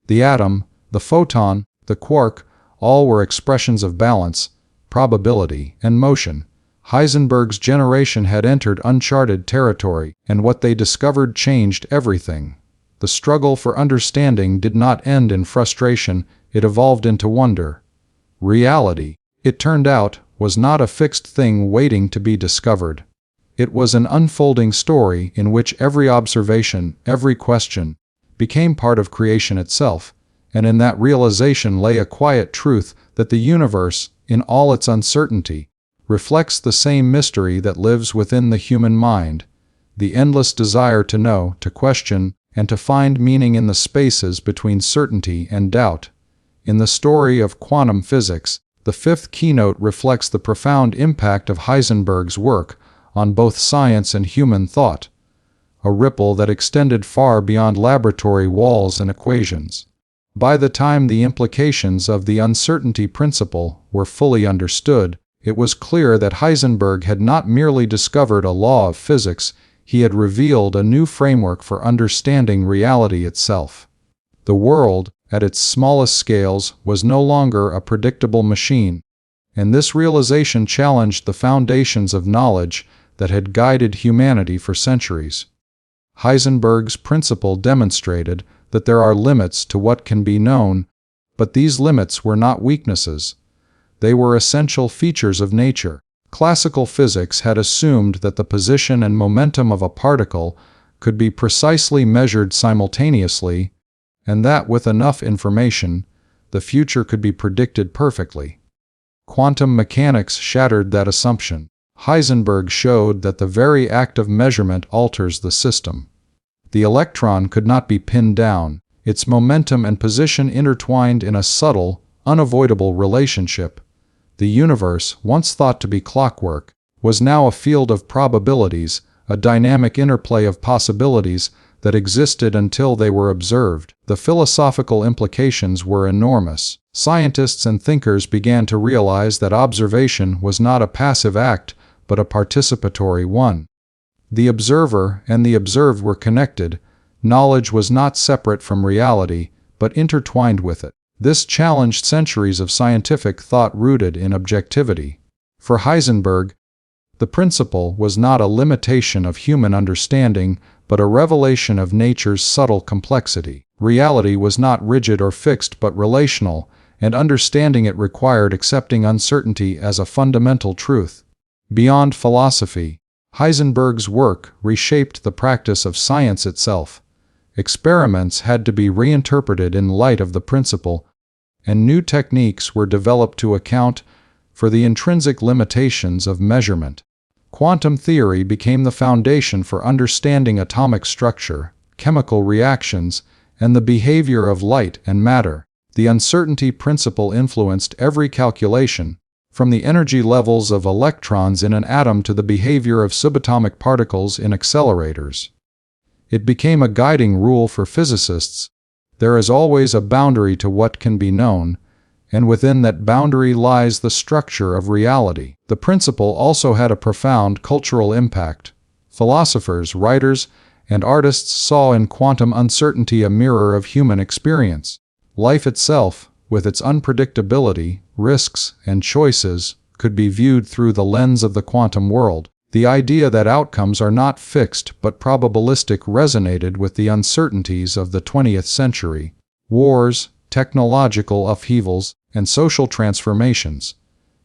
The atom, the photon, the quark, all were expressions of balance, probability, and motion. Heisenberg's generation had entered uncharted territory, and what they discovered changed everything. The struggle for understanding did not end in frustration, it evolved into wonder. Reality, it turned out, was not a fixed thing waiting to be discovered. It was an unfolding story in which every observation, every question, became part of creation itself, and in that realization lay a quiet truth that the universe, in all its uncertainty, reflects the same mystery that lives within the human mind, the endless desire to know, to question, and to find meaning in the spaces between certainty and doubt. In the story of quantum physics, the fifth keynote reflects the profound impact of Heisenberg's work on both science and human thought, a ripple that extended far beyond laboratory walls and equations. By the time the implications of the uncertainty principle were fully understood, It was clear that Heisenberg had not merely discovered a law of physics, he had revealed a new framework for understanding reality itself. The world, at its smallest scales, was no longer a predictable machine, and this realization challenged the foundations of knowledge that had guided humanity for centuries. Heisenberg's principle demonstrated that there are limits to what can be known, but these limits were not weaknesses. They were essential features of nature. Classical physics had assumed that the position and momentum of a particle could be precisely measured simultaneously, and that with enough information, the future could be predicted perfectly. Quantum mechanics shattered that assumption. Heisenberg showed that the very act of measurement alters the system. The electron could not be pinned down, its momentum and position intertwined in a subtle, unavoidable relationship. The universe, once thought to be clockwork, was now a field of probabilities, a dynamic interplay of possibilities that existed until they were observed. The philosophical implications were enormous. Scientists and thinkers began to realize that observation was not a passive act, but a participatory one. The observer and the observed were connected. Knowledge was not separate from reality, but intertwined with it. This challenged centuries of scientific thought rooted in objectivity. For Heisenberg, the principle was not a limitation of human understanding, but a revelation of nature's subtle complexity. Reality was not rigid or fixed but relational, and understanding it required accepting uncertainty as a fundamental truth. Beyond philosophy, Heisenberg's work reshaped the practice of science itself. Experiments had to be reinterpreted in light of the principle, and new techniques were developed to account for the intrinsic limitations of measurement. Quantum theory became the foundation for understanding atomic structure, chemical reactions, and the behavior of light and matter. The uncertainty principle influenced every calculation, from the energy levels of electrons in an atom to the behavior of subatomic particles in accelerators. It became a guiding rule for physicists. There is always a boundary to what can be known, and within that boundary lies the structure of reality. The principle also had a profound cultural impact. Philosophers, writers, and artists saw in quantum uncertainty a mirror of human experience. Life itself, with its unpredictability, risks, and choices, could be viewed through the lens of the quantum world. The idea that outcomes are not fixed but probabilistic resonated with the uncertainties of the 20th century. Wars, technological upheavals, and social transformations.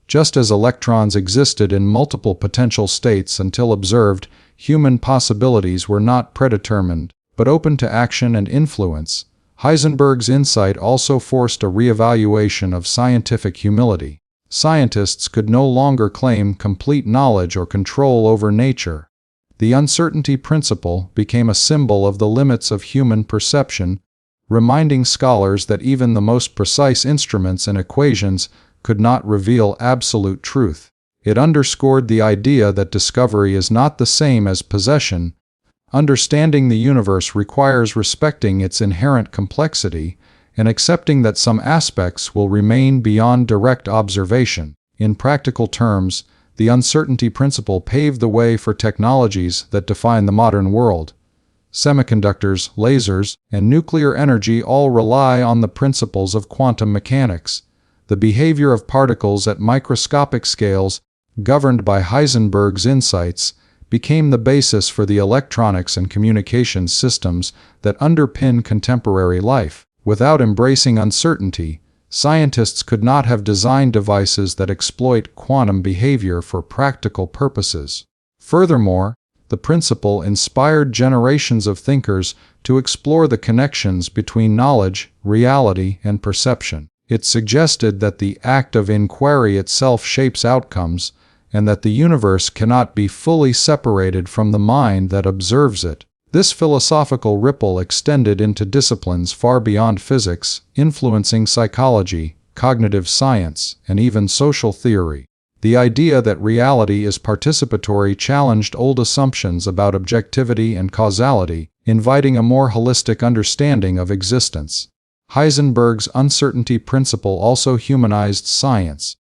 Just as electrons existed in multiple potential states until observed, human possibilities were not predetermined, but open to action and influence. Heisenberg's insight also forced a reevaluation of scientific humility. Scientists could no longer claim complete knowledge or control over nature. The uncertainty principle became a symbol of the limits of human perception, reminding scholars that even the most precise instruments and equations could not reveal absolute truth. It underscored the idea that discovery is not the same as possession. Understanding the universe requires respecting its inherent complexity and accepting that some aspects will remain beyond direct observation. In practical terms, the uncertainty principle paved the way for technologies that define the modern world. Semiconductors, lasers, and nuclear energy all rely on the principles of quantum mechanics. The behavior of particles at microscopic scales, governed by Heisenberg's insights, became the basis for the electronics and communications systems that underpin contemporary life. Without embracing uncertainty, scientists could not have designed devices that exploit quantum behavior for practical purposes. Furthermore, the principle inspired generations of thinkers to explore the connections between knowledge, reality, and perception. It suggested that the act of inquiry itself shapes outcomes, and that the universe cannot be fully separated from the mind that observes it. This philosophical ripple extended into disciplines far beyond physics, influencing psychology, cognitive science, and even social theory. The idea that reality is participatory challenged old assumptions about objectivity and causality, inviting a more holistic understanding of existence. Heisenberg's uncertainty principle also humanized science.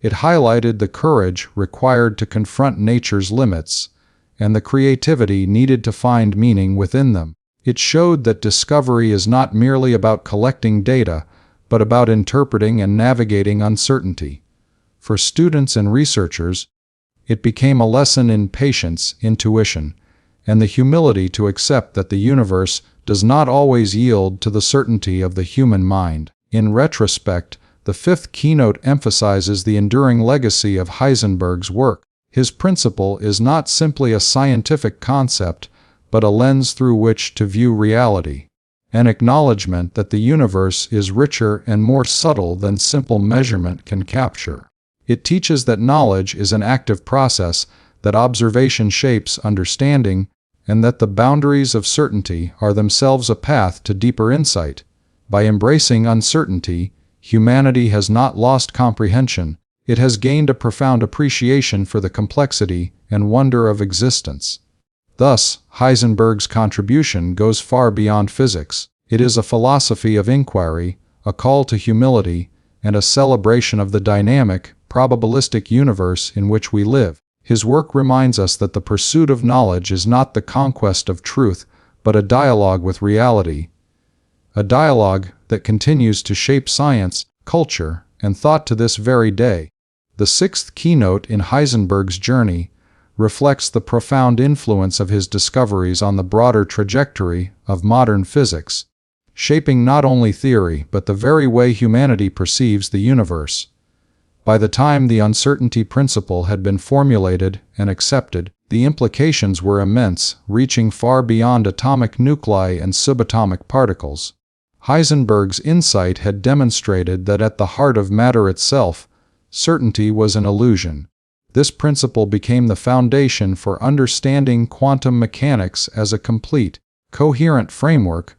It highlighted the courage required to confront nature's limits and the creativity needed to find meaning within them. It showed that discovery is not merely about collecting data, but about interpreting and navigating uncertainty. For students and researchers, it became a lesson in patience, intuition, and the humility to accept that the universe does not always yield to the certainty of the human mind. In retrospect, the fifth keynote emphasizes the enduring legacy of Heisenberg's work. His principle is not simply a scientific concept, but a lens through which to view reality, an acknowledgement that the universe is richer and more subtle than simple measurement can capture. It teaches that knowledge is an active process, that observation shapes understanding, and that the boundaries of certainty are themselves a path to deeper insight. By embracing uncertainty, humanity has not lost comprehension, it has gained a profound appreciation for the complexity and wonder of existence. Thus, Heisenberg's contribution goes far beyond physics. It is a philosophy of inquiry, a call to humility, and a celebration of the dynamic, probabilistic universe in which we live. His work reminds us that the pursuit of knowledge is not the conquest of truth, but a dialogue with reality, a dialogue that continues to shape science, culture, and thought to this very day. The sixth keynote in Heisenberg's journey reflects the profound influence of his discoveries on the broader trajectory of modern physics, shaping not only theory but the very way humanity perceives the universe. By the time the uncertainty principle had been formulated and accepted, the implications were immense, reaching far beyond atomic nuclei and subatomic particles. Heisenberg's insight had demonstrated that at the heart of matter itself, certainty was an illusion. This principle became the foundation for understanding quantum mechanics as a complete, coherent framework,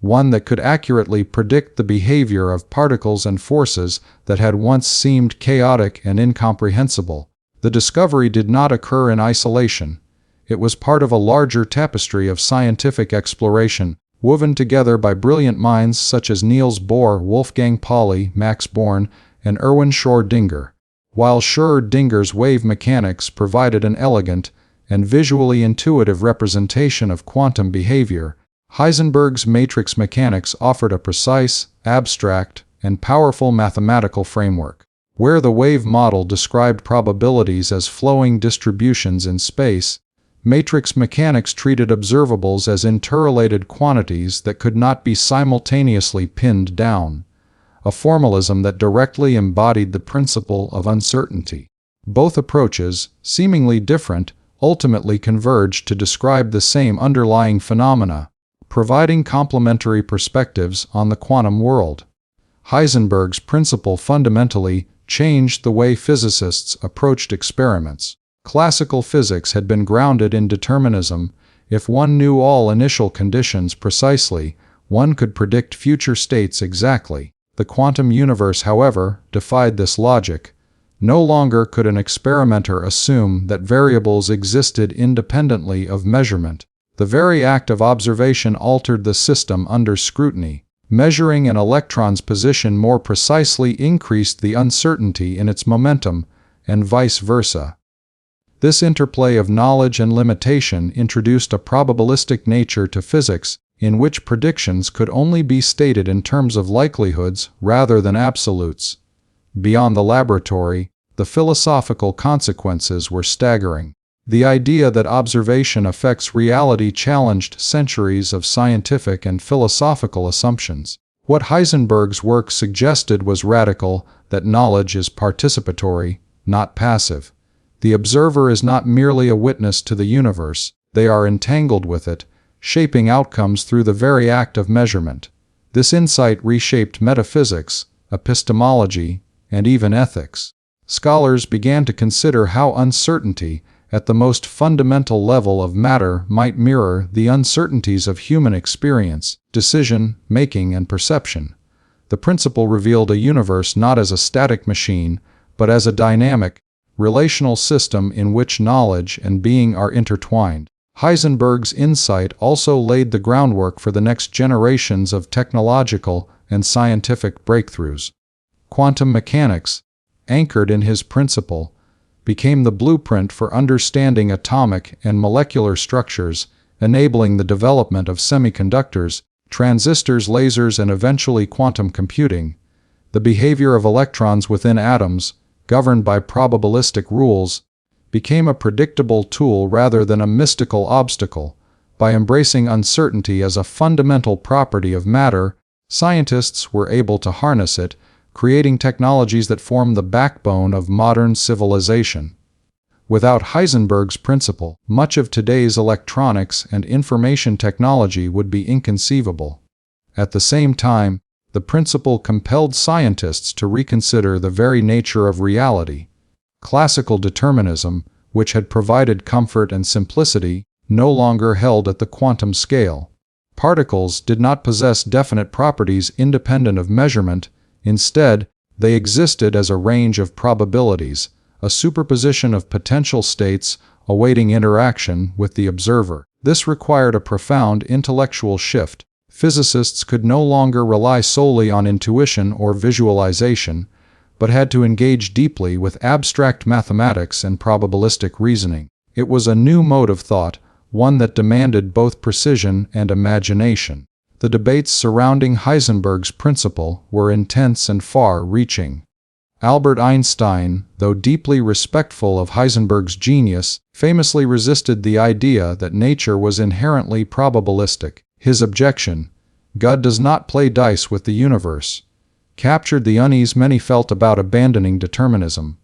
one that could accurately predict the behavior of particles and forces that had once seemed chaotic and incomprehensible. The discovery did not occur in isolation. It was part of a larger tapestry of scientific exploration, woven together by brilliant minds such as Niels Bohr, Wolfgang Pauli, Max Born, and Erwin Schrödinger. While Schrödinger's wave mechanics provided an elegant and visually intuitive representation of quantum behavior, Heisenberg's matrix mechanics offered a precise, abstract, and powerful mathematical framework. Where the wave model described probabilities as flowing distributions in space, matrix mechanics treated observables as interrelated quantities that could not be simultaneously pinned down, a formalism that directly embodied the principle of uncertainty. Both approaches, seemingly different, ultimately converged to describe the same underlying phenomena, providing complementary perspectives on the quantum world. Heisenberg's principle fundamentally changed the way physicists approached experiments. Classical physics had been grounded in determinism. If one knew all initial conditions precisely, one could predict future states exactly. The quantum universe, however, defied this logic. No longer could an experimenter assume that variables existed independently of measurement. The very act of observation altered the system under scrutiny. Measuring an electron's position more precisely increased the uncertainty in its momentum, and vice versa. This interplay of knowledge and limitation introduced a probabilistic nature to physics, in which predictions could only be stated in terms of likelihoods rather than absolutes. Beyond the laboratory, the philosophical consequences were staggering. The idea that observation affects reality challenged centuries of scientific and philosophical assumptions. What Heisenberg's work suggested was radical, that knowledge is participatory, not passive. The observer is not merely a witness to the universe, they are entangled with it, shaping outcomes through the very act of measurement. This insight reshaped metaphysics, epistemology, and even ethics. Scholars began to consider how uncertainty, at the most fundamental level of matter, might mirror the uncertainties of human experience, decision, making, and perception. The principle revealed a universe not as a static machine, but as a dynamic, relational system in which knowledge and being are intertwined. Heisenberg's insight also laid the groundwork for the next generations of technological and scientific breakthroughs. Quantum mechanics, anchored in his principle, became the blueprint for understanding atomic and molecular structures, enabling the development of semiconductors, transistors, lasers, and eventually quantum computing. The behavior of electrons within atoms, governed by probabilistic rules, became a predictable tool rather than a mystical obstacle. By embracing uncertainty as a fundamental property of matter, scientists were able to harness it, creating technologies that form the backbone of modern civilization. Without Heisenberg's principle, much of today's electronics and information technology would be inconceivable. At the same time, the principle compelled scientists to reconsider the very nature of reality. Classical determinism, which had provided comfort and simplicity, no longer held at the quantum scale. Particles did not possess definite properties independent of measurement. Instead, they existed as a range of probabilities, a superposition of potential states awaiting interaction with the observer. This required a profound intellectual shift. Physicists could no longer rely solely on intuition or visualization, but had to engage deeply with abstract mathematics and probabilistic reasoning. It was a new mode of thought, one that demanded both precision and imagination. The debates surrounding Heisenberg's principle were intense and far-reaching. Albert Einstein, though deeply respectful of Heisenberg's genius, famously resisted the idea that nature was inherently probabilistic. His objection, "God does not play dice with the universe," captured the unease many felt about abandoning determinism.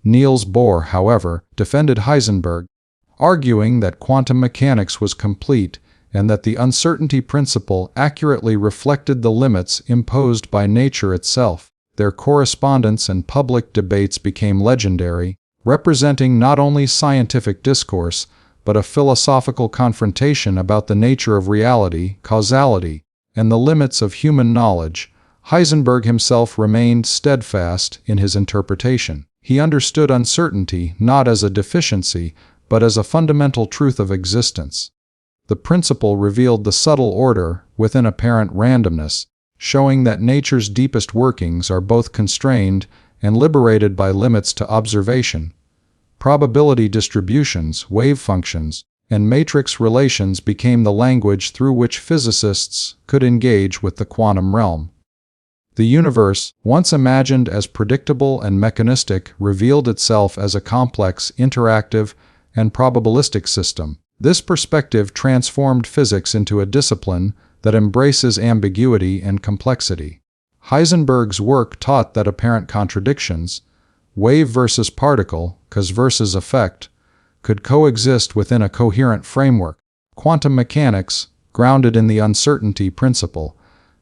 Niels Bohr, however, defended Heisenberg, arguing that quantum mechanics was complete and that the uncertainty principle accurately reflected the limits imposed by nature itself. Their correspondence and public debates became legendary, representing not only scientific discourse, but a philosophical confrontation about the nature of reality, causality, and the limits of human knowledge. Heisenberg himself remained steadfast in his interpretation. He understood uncertainty not as a deficiency, but as a fundamental truth of existence. The principle revealed the subtle order within apparent randomness, showing that nature's deepest workings are both constrained and liberated by limits to observation. Probability distributions, wave functions, and matrix relations became the language through which physicists could engage with the quantum realm. The universe, once imagined as predictable and mechanistic, revealed itself as a complex, interactive, and probabilistic system. This perspective transformed physics into a discipline that embraces ambiguity and complexity. Heisenberg's work taught that apparent contradictions, wave versus particle, cause versus effect, could coexist within a coherent framework. Quantum mechanics, grounded in the uncertainty principle,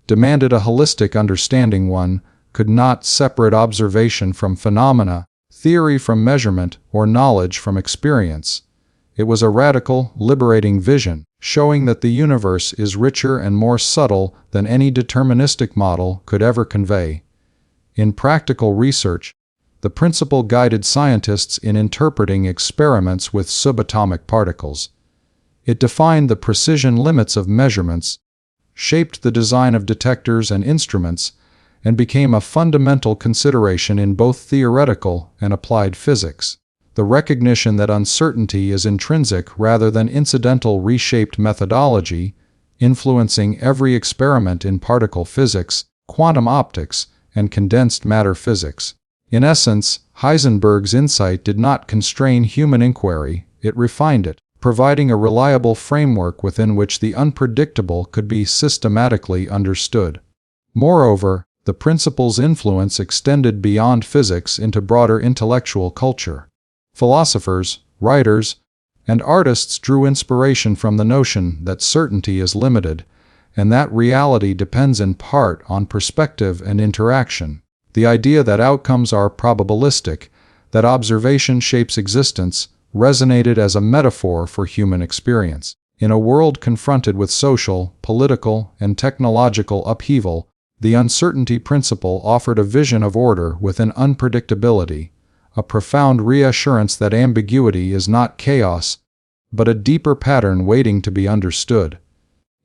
demanded a holistic understanding. One could not separate observation from phenomena, theory from measurement, or knowledge from experience. It was a radical, liberating vision, showing that the universe is richer and more subtle than any deterministic model could ever convey. In practical research, the principle guided scientists in interpreting experiments with subatomic particles. It defined the precision limits of measurements, shaped the design of detectors and instruments, and became a fundamental consideration in both theoretical and applied physics. The recognition that uncertainty is intrinsic rather than incidental reshaped methodology, influencing every experiment in particle physics, quantum optics, and condensed matter physics. In essence, Heisenberg's insight did not constrain human inquiry, it refined it, providing a reliable framework within which the unpredictable could be systematically understood. Moreover, the principle's influence extended beyond physics into broader intellectual culture. Philosophers, writers, and artists drew inspiration from the notion that certainty is limited, and that reality depends in part on perspective and interaction. The idea that outcomes are probabilistic, that observation shapes existence, resonated as a metaphor for human experience. In a world confronted with social, political, and technological upheaval, the uncertainty principle offered a vision of order within unpredictability, a profound reassurance that ambiguity is not chaos, but a deeper pattern waiting to be understood.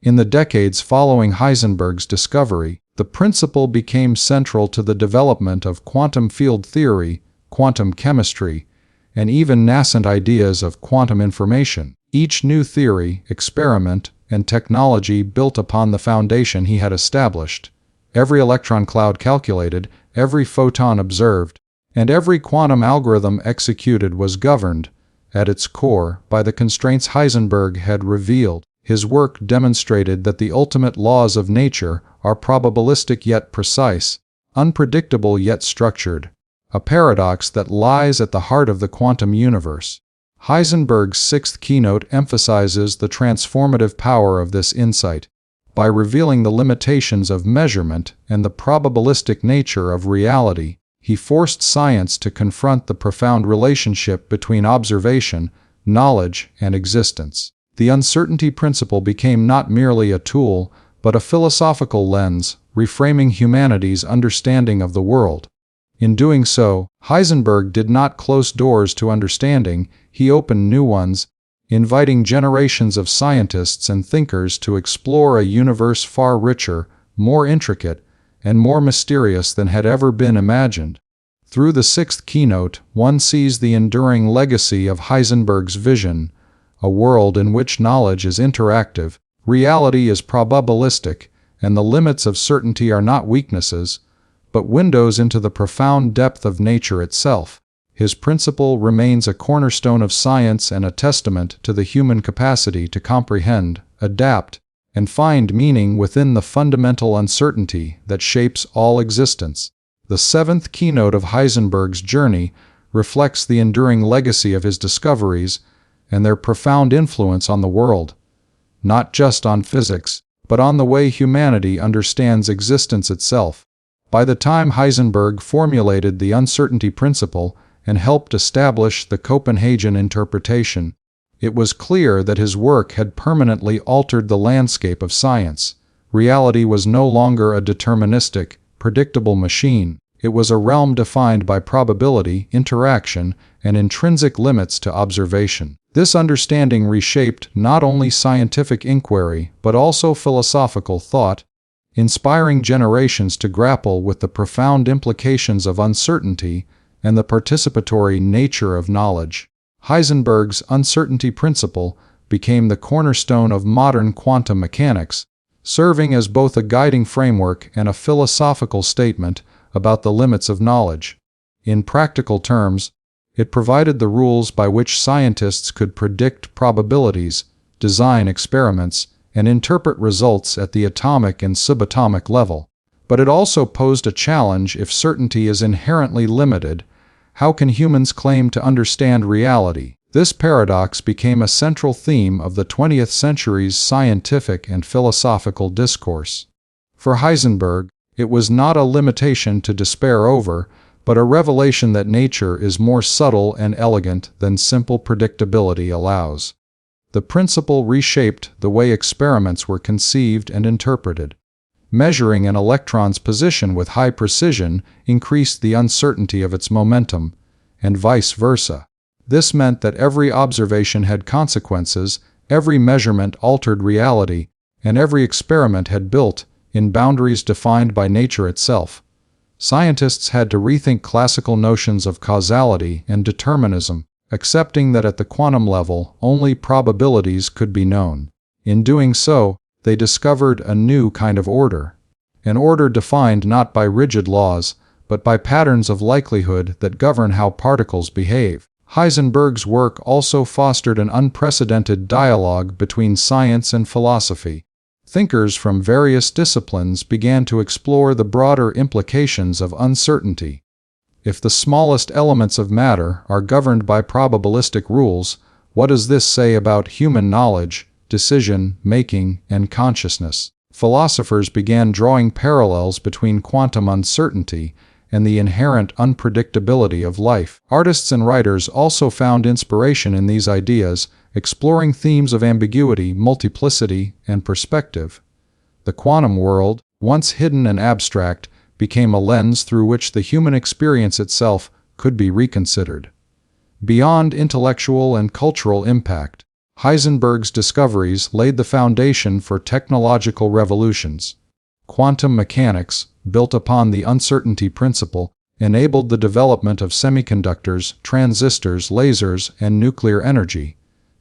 In the decades following Heisenberg's discovery, The principle became central to the development of quantum field theory, quantum chemistry, and even nascent ideas of quantum information. Each new theory, experiment, and technology built upon the foundation he had established. Every electron cloud calculated, every photon observed, and every quantum algorithm executed was governed, at its core, by the constraints Heisenberg had revealed. His work demonstrated that the ultimate laws of nature are probabilistic yet precise, unpredictable yet structured, a paradox that lies at the heart of the quantum universe. Heisenberg's sixth keynote emphasizes the transformative power of this insight. By revealing the limitations of measurement and the probabilistic nature of reality, he forced science to confront the profound relationship between observation, knowledge, and existence. The uncertainty principle became not merely a tool, but a philosophical lens, reframing humanity's understanding of the world. In doing so, Heisenberg did not close doors to understanding, he opened new ones, inviting generations of scientists and thinkers to explore a universe far richer, more intricate, and more mysterious than had ever been imagined. Through the sixth keynote, one sees the enduring legacy of Heisenberg's vision, a world in which knowledge is interactive, reality is probabilistic, and the limits of certainty are not weaknesses, but windows into the profound depth of nature itself. His principle remains a cornerstone of science and a testament to the human capacity to comprehend, adapt, and find meaning within the fundamental uncertainty that shapes all existence. The seventh keynote of Heisenberg's journey reflects the enduring legacy of his discoveries and their profound influence on the world, not just on physics, but on the way humanity understands existence itself. By the time Heisenberg formulated the uncertainty principle and helped establish the Copenhagen interpretation, it was clear that his work had permanently altered the landscape of science. Reality was no longer a deterministic, predictable machine. It was a realm defined by probability, interaction, and intrinsic limits to observation. This understanding reshaped not only scientific inquiry but also philosophical thought, inspiring generations to grapple with the profound implications of uncertainty and the participatory nature of knowledge. Heisenberg's uncertainty principle became the cornerstone of modern quantum mechanics, serving as both a guiding framework and a philosophical statement about the limits of knowledge. In practical terms, it provided the rules by which scientists could predict probabilities, design experiments, and interpret results at the atomic and subatomic level. But it also posed a challenge. If certainty is inherently limited, how can humans claim to understand reality? This paradox became a central theme of the 20th century's scientific and philosophical discourse. For Heisenberg, it was not a limitation to despair over, but a revelation that nature is more subtle and elegant than simple predictability allows. The principle reshaped the way experiments were conceived and interpreted. Measuring an electron's position with high precision increased the uncertainty of its momentum, and vice versa. This meant that every observation had consequences, every measurement altered reality, and every experiment had built in boundaries defined by nature itself. Scientists had to rethink classical notions of causality and determinism, accepting that at the quantum level only probabilities could be known. In doing so, they discovered a new kind of order, an order defined not by rigid laws, but by patterns of likelihood that govern how particles behave. Heisenberg's work also fostered an unprecedented dialogue between science and philosophy. Thinkers from various disciplines began to explore the broader implications of uncertainty. If the smallest elements of matter are governed by probabilistic rules, what does this say about human knowledge, decision-making, and consciousness? Philosophers began drawing parallels between quantum uncertainty and the inherent unpredictability of life. Artists and writers also found inspiration in these ideas, exploring themes of ambiguity, multiplicity, and perspective. The quantum world, once hidden and abstract, became a lens through which the human experience itself could be reconsidered. Beyond intellectual and cultural impact, Heisenberg's discoveries laid the foundation for technological revolutions. Quantum mechanics, built upon the uncertainty principle, enabled the development of semiconductors, transistors, lasers, and nuclear energy.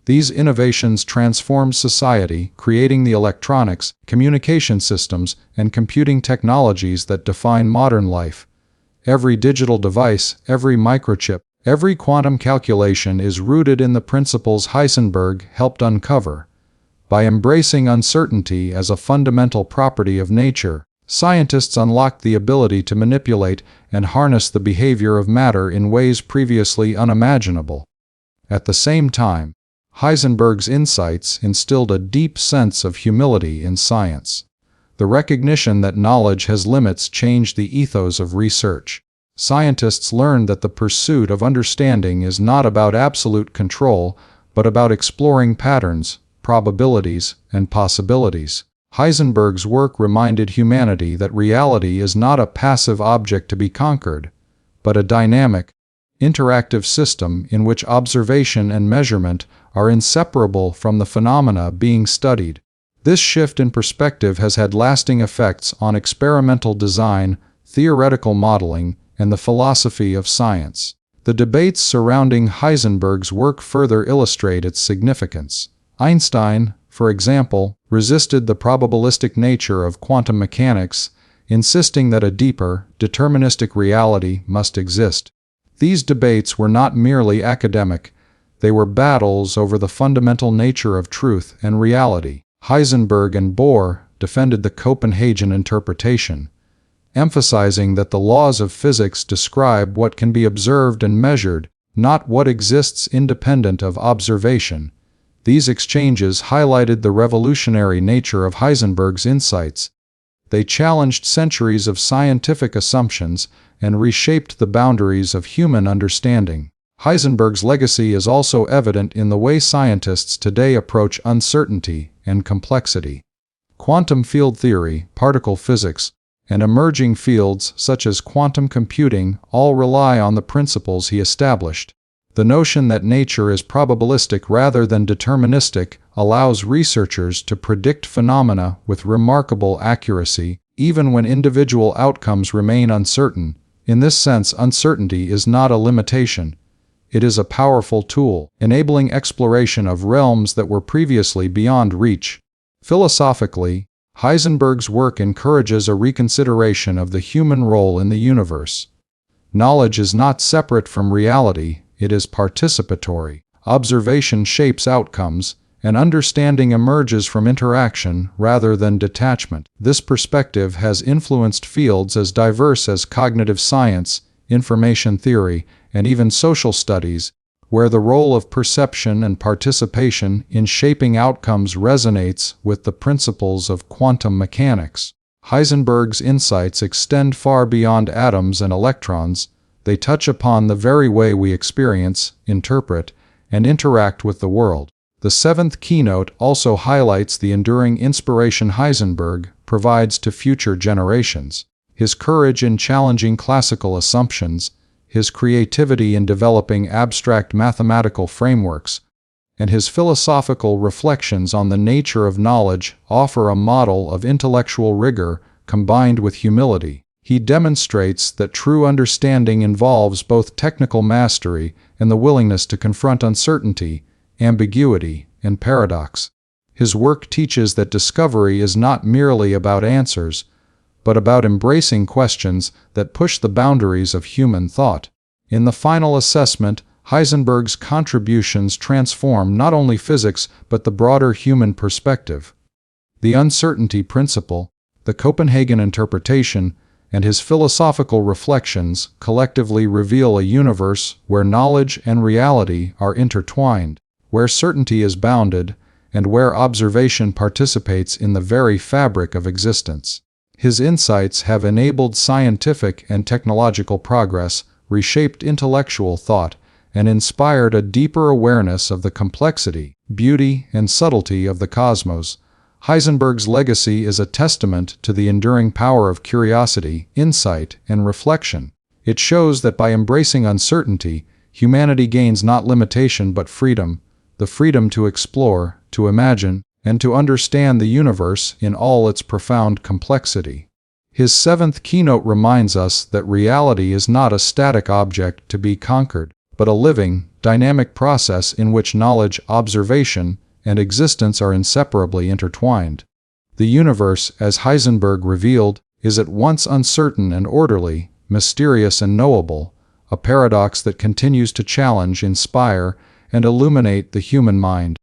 These innovations transformed society, creating the electronics, communication systems, and computing technologies that define modern life. Every digital device, every microchip, every quantum calculation is rooted in the principles Heisenberg helped uncover. By embracing uncertainty as a fundamental property of nature, scientists unlocked the ability to manipulate and harness the behavior of matter in ways previously unimaginable. At the same time, Heisenberg's insights instilled a deep sense of humility in science. The recognition that knowledge has limits changed the ethos of research. Scientists learned that the pursuit of understanding is not about absolute control, but about exploring patterns, probabilities, and possibilities. Heisenberg's work reminded humanity that reality is not a passive object to be conquered, but a dynamic, interactive system in which observation and measurement are inseparable from the phenomena being studied. This shift in perspective has had lasting effects on experimental design, theoretical modeling, and the philosophy of science. The debates surrounding Heisenberg's work further illustrate its significance. Einstein, for example, resisted the probabilistic nature of quantum mechanics, insisting that a deeper, deterministic reality must exist. These debates were not merely academic, they were battles over the fundamental nature of truth and reality. Heisenberg and Bohr defended the Copenhagen interpretation, emphasizing that the laws of physics describe what can be observed and measured, not what exists independent of observation. These exchanges highlighted the revolutionary nature of Heisenberg's insights. They challenged centuries of scientific assumptions and reshaped the boundaries of human understanding. Heisenberg's legacy is also evident in the way scientists today approach uncertainty and complexity. Quantum field theory, particle physics, and emerging fields such as quantum computing all rely on the principles he established. The notion that nature is probabilistic rather than deterministic allows researchers to predict phenomena with remarkable accuracy, even when individual outcomes remain uncertain. In this sense, uncertainty is not a limitation. It is a powerful tool, enabling exploration of realms that were previously beyond reach. Philosophically, Heisenberg's work encourages a reconsideration of the human role in the universe. Knowledge is not separate from reality, it is participatory. Observation shapes outcomes, and understanding emerges from interaction rather than detachment. This perspective has influenced fields as diverse as cognitive science, information theory, and even social studies, where the role of perception and participation in shaping outcomes resonates with the principles of quantum mechanics. Heisenberg's insights extend far beyond atoms and electrons. They touch upon the very way we experience, interpret, and interact with the world. The seventh keynote also highlights the enduring inspiration Heisenberg provides to future generations. His courage in challenging classical assumptions, his creativity in developing abstract mathematical frameworks, and his philosophical reflections on the nature of knowledge offer a model of intellectual rigor combined with humility. He demonstrates that true understanding involves both technical mastery and the willingness to confront uncertainty, ambiguity, and paradox. His work teaches that discovery is not merely about answers, but about embracing questions that push the boundaries of human thought. In the final assessment, Heisenberg's contributions transform not only physics but the broader human perspective. The uncertainty principle, the Copenhagen interpretation, and his philosophical reflections collectively reveal a universe where knowledge and reality are intertwined, where certainty is bounded, and where observation participates in the very fabric of existence. His insights have enabled scientific and technological progress, reshaped intellectual thought, and inspired a deeper awareness of the complexity, beauty, and subtlety of the cosmos. Heisenberg's legacy is a testament to the enduring power of curiosity, insight, and reflection. It shows that by embracing uncertainty, humanity gains not limitation but freedom, the freedom to explore, to imagine, and to understand the universe in all its profound complexity. His seventh keynote reminds us that reality is not a static object to be conquered, but a living, dynamic process in which knowledge, observation, and existence are inseparably intertwined. The universe, as Heisenberg revealed, is at once uncertain and orderly, mysterious and knowable, a paradox that continues to challenge, inspire, and illuminate the human mind.